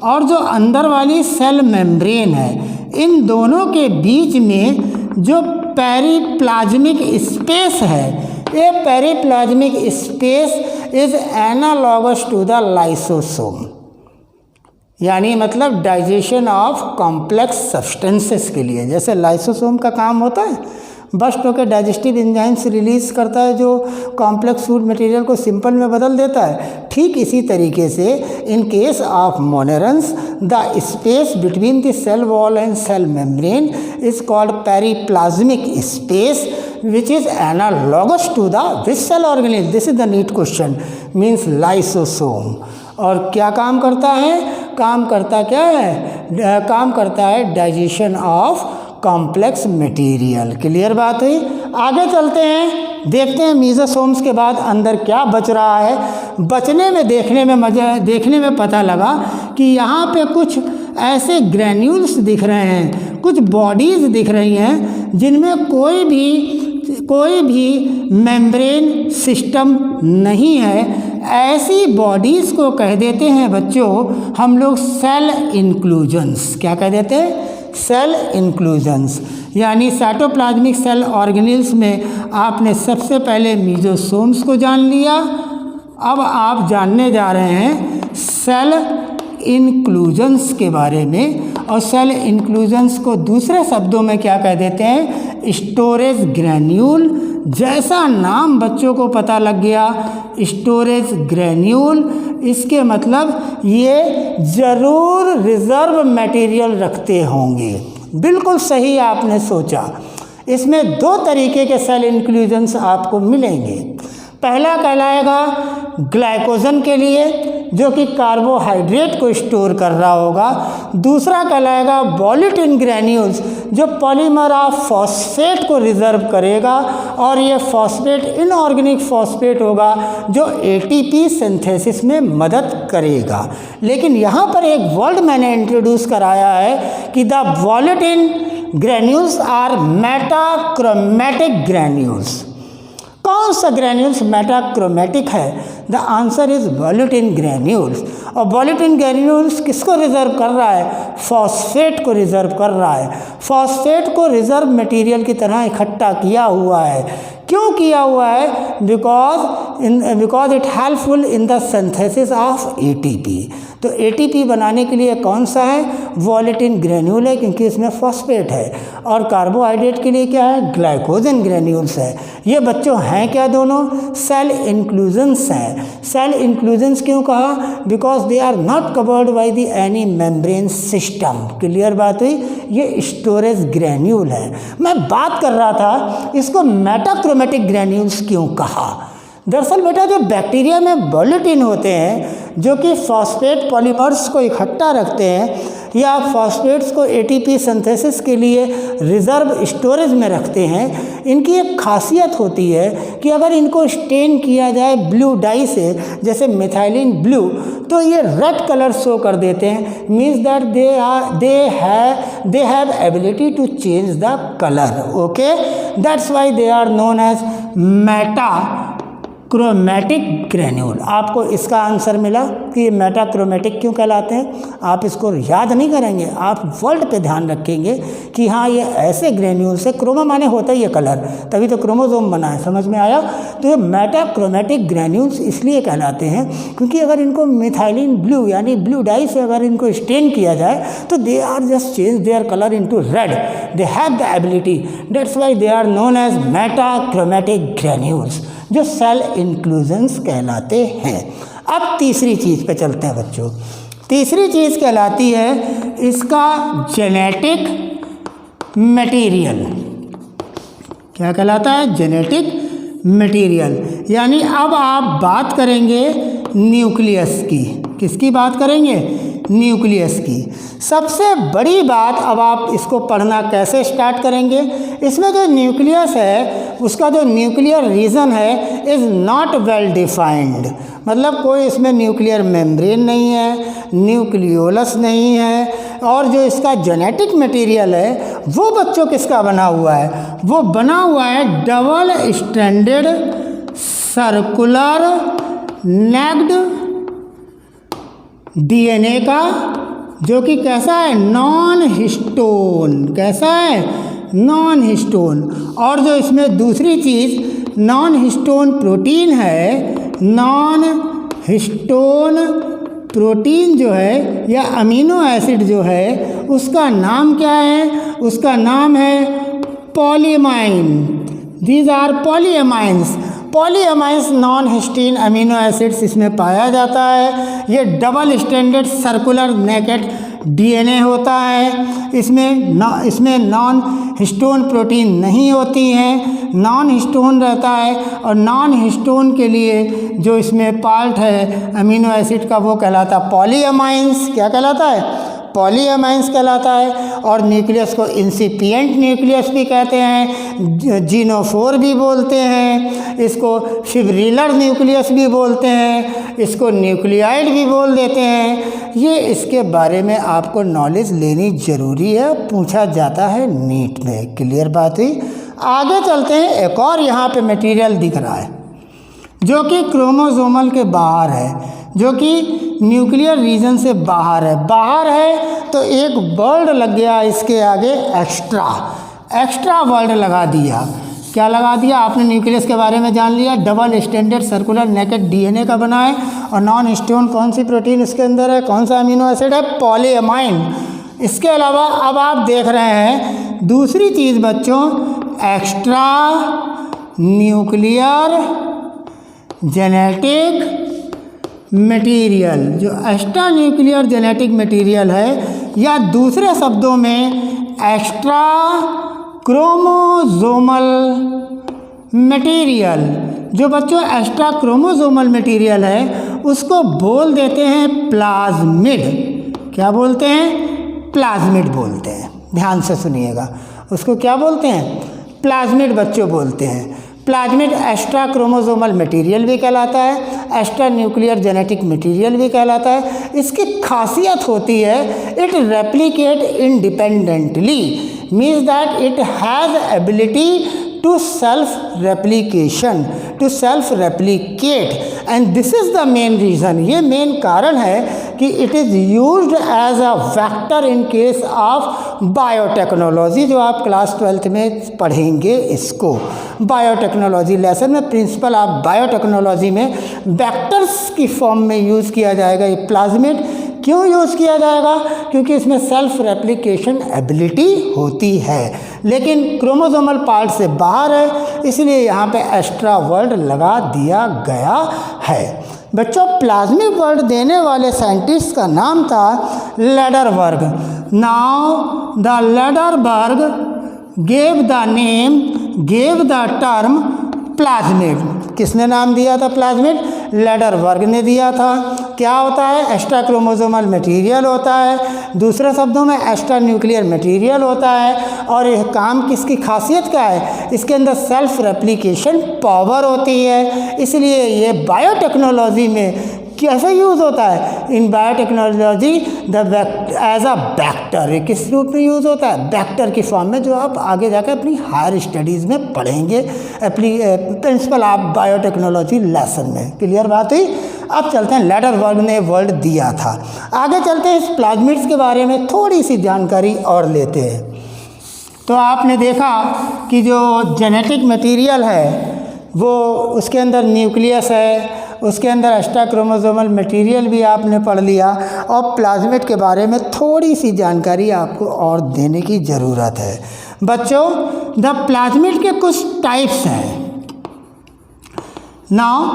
और जो अंदर वाली सेल मेम्ब्रेन है, इन दोनों के बीच में जो पेरिप्लाज्मिक स्पेस है, ये periplasmic space is analogous to the lysosome, यानी मतलब डाइजेशन ऑफ कॉम्प्लेक्स सब्सटेंसेस के लिए। जैसे लाइसोसोम का काम होता है बस्ट होकर डाइजेस्टिव एंजाइम्स रिलीज करता है जो कॉम्प्लेक्स फूड मटेरियल को सिंपल में बदल देता है, ठीक इसी तरीके से in case of monerans the space between the cell wall and cell membrane is called periplasmic space which is analogous to the which cell organelle? This is the neat question, means lysosome। और क्या काम करता है? काम करता क्या है? काम करता है digestion of complex material. Clear बात हुई? आगे चलते हैं, देखते हैं मीजोसोम्स के बाद अंदर क्या बच रहा है। बचने में देखने में पता लगा कि यहाँ पे कुछ ऐसे ग्रैन्यूल्स दिख रहे हैं, कुछ बॉडीज़ दिख रही हैं जिनमें कोई भी मेम्ब्रेन सिस्टम नहीं है। ऐसी बॉडीज़ को कह देते हैं बच्चों हम लोग सेल इंक्लूजन्स। क्या कह देते हैं? Cell inclusions. यानी साइटोप्लाज्मिक सेल ऑर्गेनेल्स में आपने सबसे पहले मीजोसोम्स को जान लिया, अब आप जानने जा रहे हैं सेल इंक्लूजन्स के बारे में। और सेल इंक्लूजन्स को दूसरे शब्दों में क्या कह देते हैं? Storage granule. जैसा नाम बच्चों को पता लग गया, स्टोरेज ग्रैन्यूल, इसके मतलब ये ज़रूर रिज़र्व मटेरियल रखते होंगे। बिल्कुल सही आपने सोचा। इसमें दो तरीके के सेल इंक्लूजन्स आपको मिलेंगे। पहला कहलाएगा ग्लाइकोजन के लिए, जो कि कार्बोहाइड्रेट को स्टोर कर रहा होगा। दूसरा कहलाएगा वोलेटिन ग्रैन्यूल्स, जो पॉलीमर ऑफ फॉस्फेट को रिजर्व करेगा, और ये फॉस्फेट इनऑर्गेनिक फॉस्फेट होगा जो एटीपी सिंथेसिस में मदद करेगा। लेकिन यहाँ पर एक वर्ड मैंने इंट्रोड्यूस कराया है कि the volutin granules are metachromatic granules. कौन सा ग्रैन्यूल्स मेटाक्रोमेटिक है? The answer is volutin granules. और वोलेटिन ग्रैन्यूल्स किसको रिजर्व कर रहा है? फॉस्फेट को रिजर्व कर रहा है। फॉस्फेट को रिजर्व मटेरियल की तरह इकट्ठा किया हुआ है। क्यों किया हुआ है? Because it helpful in the synthesis of ATP. तो एटीपी बनाने के लिए कौन सा है? वोलेटिन ग्रैन्यूल है, क्योंकि इसमें फॉस्फेट है। और कार्बोहाइड्रेट के लिए क्या है? ग्लाइकोजन ग्रैन्यूल्स है। ये बच्चों हैं क्या? दोनों सेल इंक्लूजन्स हैं। सेल इंक्लूजन्स क्यों कहा? Because they are not covered by the any membrane system. Clear बात हुई? ये स्टोरेज ग्रैन्यूल है। मैं बात कर रहा था इसको मेटाक्रोमेटिक ग्रैन्यूल्स क्यों कहा। दरअसल बेटा, जो बैक्टीरिया में वोलेटिन होते हैं, जो कि फॉस्फेट पॉलीमर्स को इकट्ठा रखते हैं या फॉस्फेट्स को एटीपी सिंथेसिस के लिए रिजर्व स्टोरेज में रखते हैं, इनकी एक खासियत होती है कि अगर इनको स्टेन किया जाए ब्लू डाई से, जैसे मिथाइलिन ब्लू, तो ये रेड कलर शो कर देते हैं। Means that they have ability to change the colour. Okay, that's why they are known as metachromatic granule. आपको इसका आंसर मिला कि ये मेटाक्रोमेटिक क्यों कहलाते हैं। आप इसको याद नहीं करेंगे, आप वर्ड पे ध्यान रखेंगे कि हाँ, ये ऐसे ग्रैन्यूल से, क्रोमा माने होता ही है कलर, तभी तो क्रोमोसोम बना है। समझ में आया? तो ये मेटाक्रोमेटिक ग्रैन्यूल्स इसलिए कहलाते हैं क्योंकि अगर इनको मिथाइलिन ब्लू यानी ब्लू डाई से अगर इनको स्टेन किया जाए तो they are just change their colour into red. They have the ability, that's why they are known as metachromatic granules, जो सेल इंक्लूजन्स कहलाते हैं। अब तीसरी चीज़ पे चलते हैं बच्चों। तीसरी चीज़ कहलाती है इसका जेनेटिक मटेरियल। क्या कहलाता है? Genetic material. यानी अब आप बात करेंगे न्यूक्लियस की। किसकी बात करेंगे? न्यूक्लियस की। सबसे बड़ी बात, अब आप इसको पढ़ना कैसे स्टार्ट करेंगे? इसमें जो न्यूक्लियस है उसका जो न्यूक्लियर रीजन है इज़ नॉट वेल डिफाइंड। मतलब कोई इसमें न्यूक्लियर मेम्ब्रेन नहीं है, न्यूक्लियोलस नहीं है, और जो इसका जेनेटिक मटेरियल है वो बच्चों किसका बना हुआ है? वो बना हुआ है double stranded circular naked DNA का, जो कि कैसा है? Non histone. कैसा है? Non histone. और जो इसमें दूसरी चीज़ नॉन हिस्टोन प्रोटीन है, नॉन हिस्टोन प्रोटीन जो है या अमीनो एसिड जो है, उसका नाम क्या है? उसका नाम है polyamine. These are polyamines. Polyamines non histone amino acids इसमें पाया जाता है। ये double stranded circular naked DNA होता है। इसमें नॉन हिस्टोन प्रोटीन नहीं होती हैं, नॉन हिस्टोन रहता है। और नॉन हिस्टोन के लिए जो इसमें पार्ट है अमीनो एसिड का, वो कहलाता है पॉलीएमाइंस। क्या कहलाता है? पॉलीएमाइंस कहलाता है। और न्यूक्लियस को इंसिपिएंट न्यूक्लियस भी कहते हैं, जीनोफोर भी बोलते हैं, इसको फिब्रिलर न्यूक्लियस भी बोलते हैं, इसको न्यूक्लियाइड भी बोल देते हैं। ये इसके बारे में आपको नॉलेज लेनी ज़रूरी है, पूछा जाता है नीट में। क्लियर बात हुई? आगे चलते हैं। एक और यहाँ पे मटेरियल दिख रहा है जो कि क्रोमोसोमल के बाहर है, जो कि न्यूक्लियर रीजन से बाहर है। बाहर है तो एक वर्ड लग गया इसके आगे, एक्स्ट्रा। एक्स्ट्रा वर्ड लगा दिया। क्या लगा दिया? आपने न्यूक्लियस के बारे में जान लिया, double stranded circular naked DNA का बना है। और नॉन हिस्टोन कौन सी प्रोटीन इसके अंदर है? कौन सा अमीनो एसिड है? पॉलीएमाइन। इसके अलावा अब आप देख रहे हैं दूसरी चीज़ बच्चों, एक्स्ट्रा न्यूक्लियर जेनेटिक मटेरियल, जो एक्स्ट्रा न्यूक्लियर जेनेटिक मटेरियल है, या दूसरे शब्दों में एक्स्ट्रा क्रोमोसोमल मटेरियल, जो बच्चों एक्स्ट्रा क्रोमोसोमल मटेरियल है उसको बोल देते हैं प्लाज्मिड। क्या बोलते हैं? प्लाज्मिड बोलते हैं। ध्यान से सुनिएगा, उसको क्या बोलते हैं? प्लाज्मिड बच्चों बोलते हैं। प्लाज्मिड एक्स्ट्रा क्रोमोसोमल मटेरियल भी कहलाता है, एक्स्ट्रा न्यूक्लियर जेनेटिक मटेरियल भी कहलाता है। इसकी खासियत होती है it replicate independently, means that it has ability to self replication, to self replicate, and this is the main reason, ये मेन कारण है कि it is used as a vector in case of biotechnology, जो आप class 12th में पढ़ेंगे। इसको biotechnology lesson में प्रिंसिपल ऑफ बायोटेक्नोलॉजी में वेक्टर्स की फॉर्म में यूज़ किया जाएगा ये प्लाज्मिड। क्यों यूज़ किया जाएगा? क्योंकि इसमें सेल्फ रेप्लिकेशन एबिलिटी होती है, लेकिन क्रोमोसोमल पार्ट से बाहर है, इसलिए यहाँ पे एक्स्ट्रा वर्ड लगा दिया गया है। बच्चों, प्लाज्मिक वर्ड देने वाले साइंटिस्ट का नाम था Lederberg. Now the Lederberg gave the name, gave the term plasmid. किसने नाम दिया था प्लाज्मिड? लेडरबर्ग ने दिया था। क्या होता है? एक्स्ट्रा क्रोमोसोमल मटेरियल होता है, दूसरे शब्दों में एक्स्ट्रा न्यूक्लियर मटेरियल होता है। और यह काम किसकी खासियत क्या है? इसके अंदर सेल्फ रेप्लिकेशन पावर होती है, इसलिए ये बायोटेक्नोलॉजी में कैसे यूज़ होता है? In biotechnology as a vector. ये किस रूप में यूज़ होता है? वेक्टर की फॉर्म में, जो आप आगे जाकर अपनी हायर स्टडीज़ में पढ़ेंगे प्रिंसिपल ऑफ बायोटेक्नोलॉजी लेसन में। क्लियर बात हुई? अब चलते हैं, लेडरबर्ग ने वर्ड दिया था। आगे चलते हैं, इस प्लाज्मिड्स के बारे में थोड़ी सी जानकारी और लेते हैं। तो आपने देखा कि जो जेनेटिक मटेरियल है वो उसके अंदर न्यूक्लियस है, उसके अंदर एक्स्ट्रा क्रोमोसोमल मटेरियल भी आपने पढ़ लिया, और प्लाज्मिड के बारे में थोड़ी सी जानकारी आपको और देने की ज़रूरत है। बच्चों, द प्लाज्मिड के कुछ टाइप्स हैं। Now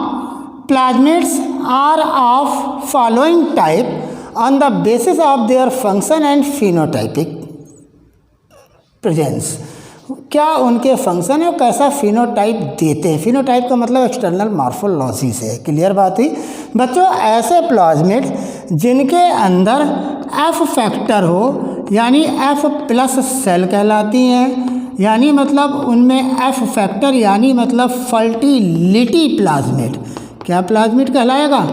plasmids are of following type on the basis of their function and phenotypic presence. क्या उनके फंक्शन है और कैसा फिनोटाइप देते हैं? फिनोटाइप का मतलब एक्सटर्नल मॉर्फोलॉजी से। क्लियर बात हुई? बच्चों, ऐसे प्लाज्मिड जिनके अंदर एफ फैक्टर हो, यानी एफ प्लस सेल कहलाती हैं, यानी मतलब उनमें एफ फैक्टर यानी मतलब फर्टिलिटी प्लाज्मिड। क्या प्लाज्मिड कहलाएगा?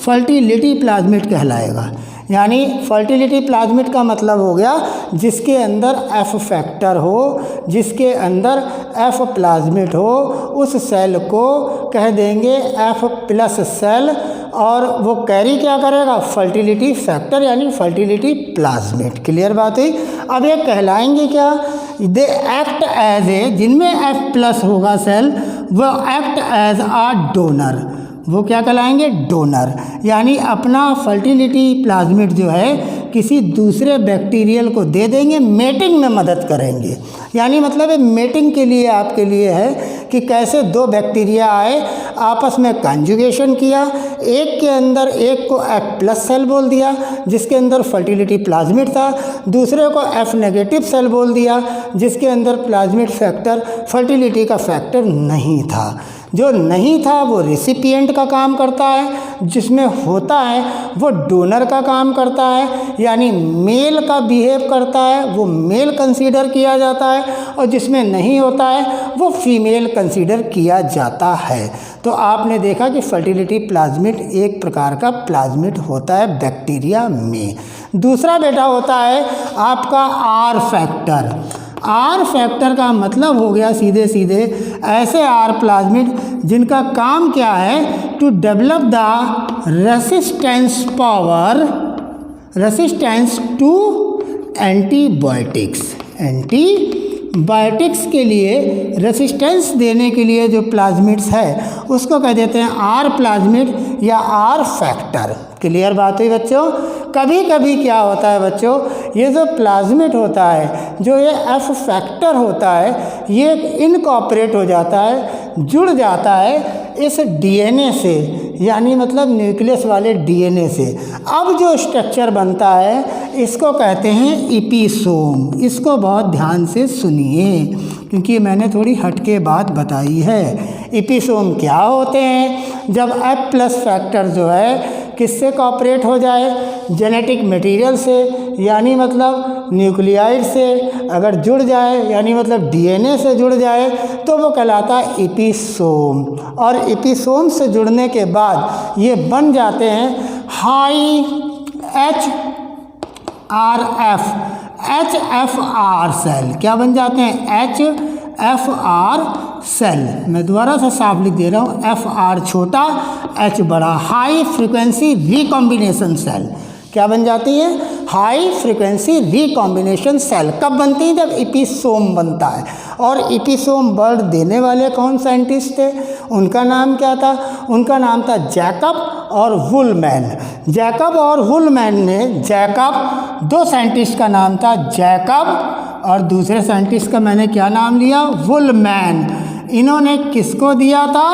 फर्टिलिटी प्लाज्मिड कहलाएगा। यानी फर्टिलिटी प्लाज्मिड का मतलब हो गया जिसके अंदर एफ फैक्टर हो, जिसके अंदर एफ प्लाज्मिड हो, उस सेल को कह देंगे एफ प्लस सेल, और वो कैरी क्या करेगा? फर्टिलिटी फैक्टर यानी फर्टिलिटी प्लाज्मिड। क्लियर बात है? अब ये कहलाएंगे क्या? दे एक्ट एज ए, जिनमें एफ प्लस होगा सेल, वो एक्ट एज आ डोनर। वो क्या कहलाएंगे? डोनर। यानी अपना फर्टिलिटी प्लाज्मिड जो है किसी दूसरे बैक्टीरियल को दे देंगे, मेटिंग में मदद करेंगे। यानी मतलब ये मेटिंग के लिए आपके लिए है कि कैसे दो बैक्टीरिया आए, आपस में कंजुगेशन किया, एक के अंदर एक को एफ प्लस सेल बोल दिया जिसके अंदर फर्टिलिटी प्लाज्मिड था, दूसरे को एफ नेगेटिव सेल बोल दिया जिसके अंदर प्लाज्मिड फैक्टर, फर्टिलिटी का फैक्टर नहीं था। जो नहीं था वो रिसिपिएंट का काम करता है, जिसमें होता है वो डोनर का काम करता है, यानी मेल का बिहेव करता है वो मेल कंसीडर किया जाता है, और जिसमें नहीं होता है वो फीमेल कंसीडर किया जाता है। तो आपने देखा कि फर्टिलिटी प्लाज्मिड एक प्रकार का प्लाज्मिड होता है बैक्टीरिया में। दूसरा बेटा होता है आपका आर फैक्टर। आर फैक्टर का मतलब हो गया सीधे सीधे ऐसे आर प्लाज्मिड जिनका काम क्या है? To develop the resistance power, resistance to antibiotics. Antibiotics के लिए रेसिस्टेंस देने के लिए जो प्लाज्मिड्स है उसको कह देते हैं आर प्लाज्मिड या आर फैक्टर। क्लियर बात हुई बच्चों? कभी कभी क्या होता है बच्चों, ये जो प्लाज्मिड होता है, जो ये एफ फैक्टर होता है, ये इनकॉर्पोरेट हो जाता है, जुड़ जाता है इस डीएनए से, यानी मतलब न्यूक्लियस वाले डीएनए से। अब जो स्ट्रक्चर बनता है इसको कहते हैं एपिसोम। इसको बहुत ध्यान से सुनिए क्योंकि मैंने थोड़ी हटके बात बताई है। एपिसोम क्या होते हैं? जब F+ फैक्टर जो है किससे कॉपरेट हो जाए? जेनेटिक मटेरियल से, यानी मतलब न्यूक्लियाइड से अगर जुड़ जाए, यानी मतलब डीएनए से जुड़ जाए तो वो कहलाता है एपिसोम। और एपिसोम से जुड़ने के बाद ये बन जाते हैं हाई HFR सेल। क्या बन जाते हैं? HFR cell. मैं दोबारा से साफ लिख दे रहा हूँ, FR छोटा, H बड़ा। हाई फ्रीक्वेंसी रिकॉम्बिनेशन सेल क्या बन जाती है? High frequency recombination cell. कब बनती है? जब एपिसोम बनता है। और एपिसोम वर्ड देने वाले कौन साइंटिस्ट थे? उनका नाम क्या था? उनका नाम था जैकब और वुलमैन। जैकब और वुलमैन ने, जैकब, दो साइंटिस्ट का नाम था जैकब और दूसरे साइंटिस्ट का मैंने क्या नाम लिया? वुलमैन। इन्होंने किसको दिया था?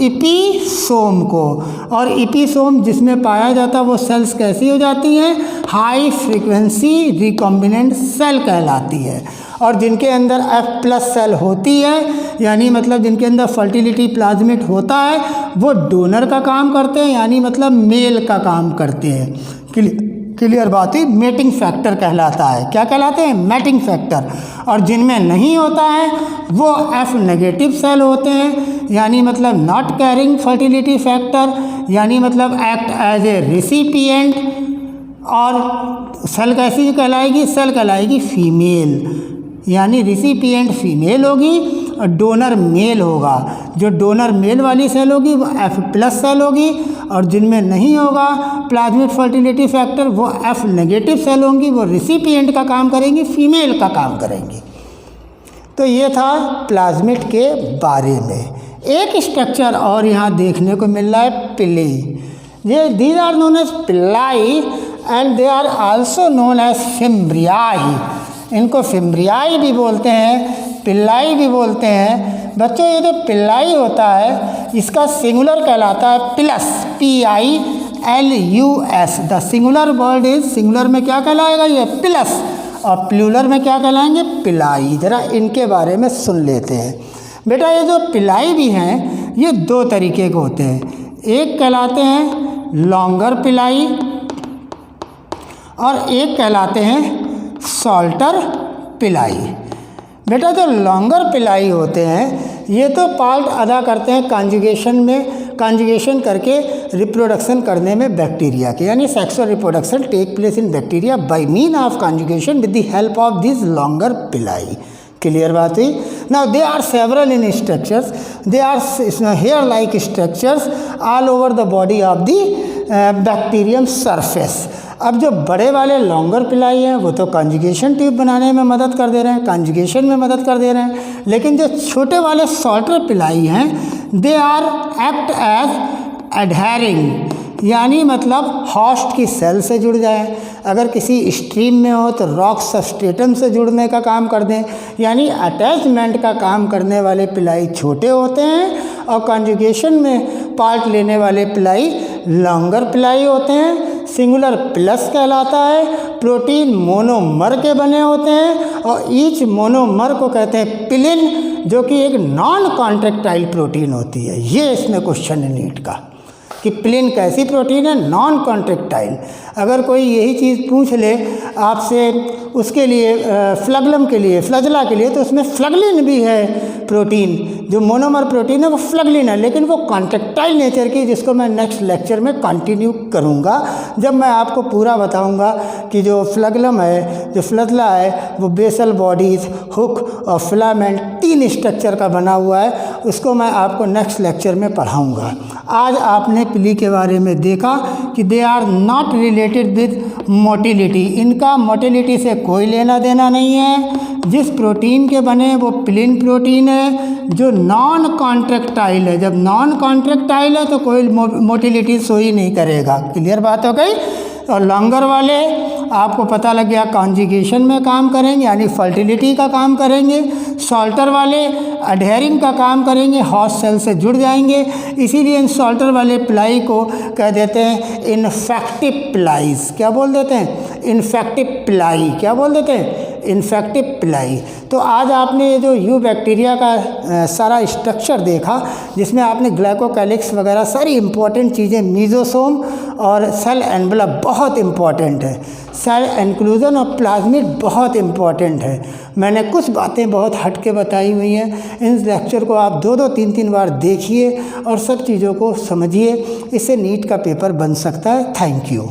एपिसोम को। और एपिसोम जिसमें पाया जाता वो सेल्स कैसी हो जाती हैं? हाई फ्रीक्वेंसी रिकॉम्बिनेंट सेल कहलाती है। और जिनके अंदर F+ सेल होती है, यानी मतलब जिनके अंदर फर्टिलिटी प्लाज्मिड होता है, वो डोनर का काम करते हैं, यानी मतलब मेल का काम करते हैं। क्लियर बात है? मेटिंग फैक्टर कहलाता है। क्या कहलाते हैं? Mating factor. और जिनमें नहीं होता है वो F- सेल होते हैं, यानी मतलब नॉट कैरिंग फर्टिलिटी फैक्टर, यानी मतलब एक्ट एज ए रिसिपिएंट। और सेल कैसी कहलाएगी? सेल कहलाएगी फीमेल, यानी रिसिपिएंट फीमेल होगी और डोनर मेल होगा। जो डोनर मेल वाली सेल होगी वो F+ सेल होगी, और जिनमें नहीं होगा प्लाज्मिड फर्टिलिटी फैक्टर वो F- सेल होंगी, वो रिसिपिएंट का काम करेंगी, फीमेल का काम करेंगी। तो ये था प्लाज्मिड के बारे में। एक स्ट्रक्चर और यहाँ देखने को मिल रहा है, पिली। ये these are known as pili and they are also known as fimbriae. इनको फिम्ब्रियाई भी बोलते हैं, पिल्लाई भी बोलते हैं। बच्चों ये जो पिल्लाई होता है इसका सिंगुलर कहलाता है pillars, PILUS। The singular word is, singular में क्या कहलाएगा? ये पिलस। और प्लूरल में क्या कहलाएंगे? पिलाई। जरा इनके बारे में सुन लेते हैं। बेटा ये जो पिलाई भी हैं ये दो तरीके के होते हैं। एक कहलाते हैं लॉन्गर पिलाई और एक कहलाते हैं सॉल्टर पिलाई। बेटा जो लॉन्गर पिलाई होते हैं ये तो पार्ट अदा करते हैं कॉन्जुगेशन में, कॉन्जुगेशन करके रिप्रोडक्शन करने में बैक्टीरिया के, यानी sexual reproduction take place in bacteria by mean of conjugation with the help of this longer pili. Clear बात हुई? Now they are several in structures, they are hair like structures all over the body of the bacterium surface. अब जो बड़े वाले longer पिलाई हैं वो तो कॉन्जुगेशन ट्यूब बनाने में मदद कर दे रहे हैं, कॉन्जुगेशन में मदद कर दे रहे हैं। लेकिन जो छोटे वाले सॉल्टर पिलाई हैं they are act as adhering, यानी मतलब होस्ट की सेल से जुड़ जाए। अगर किसी स्ट्रीम में हो तो रॉक सबस्ट्रेटम से जुड़ने का काम कर दें, यानी अटैचमेंट का काम करने वाले पिलाई छोटे होते हैं और कॉन्जुगेशन में पार्ट लेने वाले पिलाई लॉन्गर पिलाई होते हैं। सिंगुलर प्लस कहलाता है। प्रोटीन मोनोमर के बने होते हैं और ईच मोनोमर को कहते हैं पिलिन, जो कि एक नॉन कॉन्ट्रैक्टाइल प्रोटीन होती है। ये इसमें क्वेश्चन है नीट का कि पिलिन कैसी प्रोटीन है? Non contractile. अगर कोई यही चीज़ पूछ ले आपसे उसके लिए फ्लगलम के लिए, फ्लजला के लिए, तो उसमें फ्लगलिन भी है प्रोटीन, जो मोनोमर प्रोटीन है वो फ्लगलिन है, लेकिन वो कॉन्ट्रैक्टाइल नेचर की, जिसको मैं नेक्स्ट लेक्चर में कंटिन्यू करूँगा जब मैं आपको पूरा बताऊँगा कि जो फ्लगलम है, जो फ्लजला है, वो बेसल बॉडीज, हुक और फिलामेंट 3 स्ट्रक्चर का बना हुआ है। उसको मैं आपको नेक्स्ट लेक्चर में पढ़ाऊँगा। आज आपने पिली के बारे में देखा कि they are not related with motility. इनका मोटिलिटी से कोई लेना देना नहीं है। जिस प्रोटीन के बने वो पिलिन प्रोटीन है जो नॉन कॉन्ट्रैक्टाइल है। जब नॉन कॉन्ट्रैक्टाइल है तो कोई मोटिलिटी शो ही नहीं करेगा। क्लियर बात हो गई? और लॉन्गर वाले आपको पता लग गया कॉन्जुगेशन में काम करेंगे यानी फर्टिलिटी का काम करेंगे। सॉल्टर वाले अडहेरिंग का काम करेंगे, हॉस्ट सेल से जुड़ जाएंगे, इसीलिए इन सॉल्टर वाले प्लाई को कह देते हैं इन्फेक्टिव प्लाईज। क्या बोल देते हैं? Infective ply. क्या बोल देते हैं? Infective ply. तो आज आपने ये जो यू बैक्टीरिया का सारा स्ट्रक्चर देखा, जिसमें आपने ग्लाइकोकैलिक्स वगैरह सारी इंपॉर्टेंट चीज़ें, मीजोसोम और सेल एनवेलप बहुत इंपॉर्टेंट है, सेल इंक्लूजन और प्लाज्मिड बहुत इंपॉर्टेंट है। मैंने कुछ बातें बहुत हट के बताई हुई हैं। इन लेक्चर को आप 2-2, 3-3 बार देखिए और सब चीज़ों को समझिए, इससे नीट का पेपर बन सकता है। Thank you.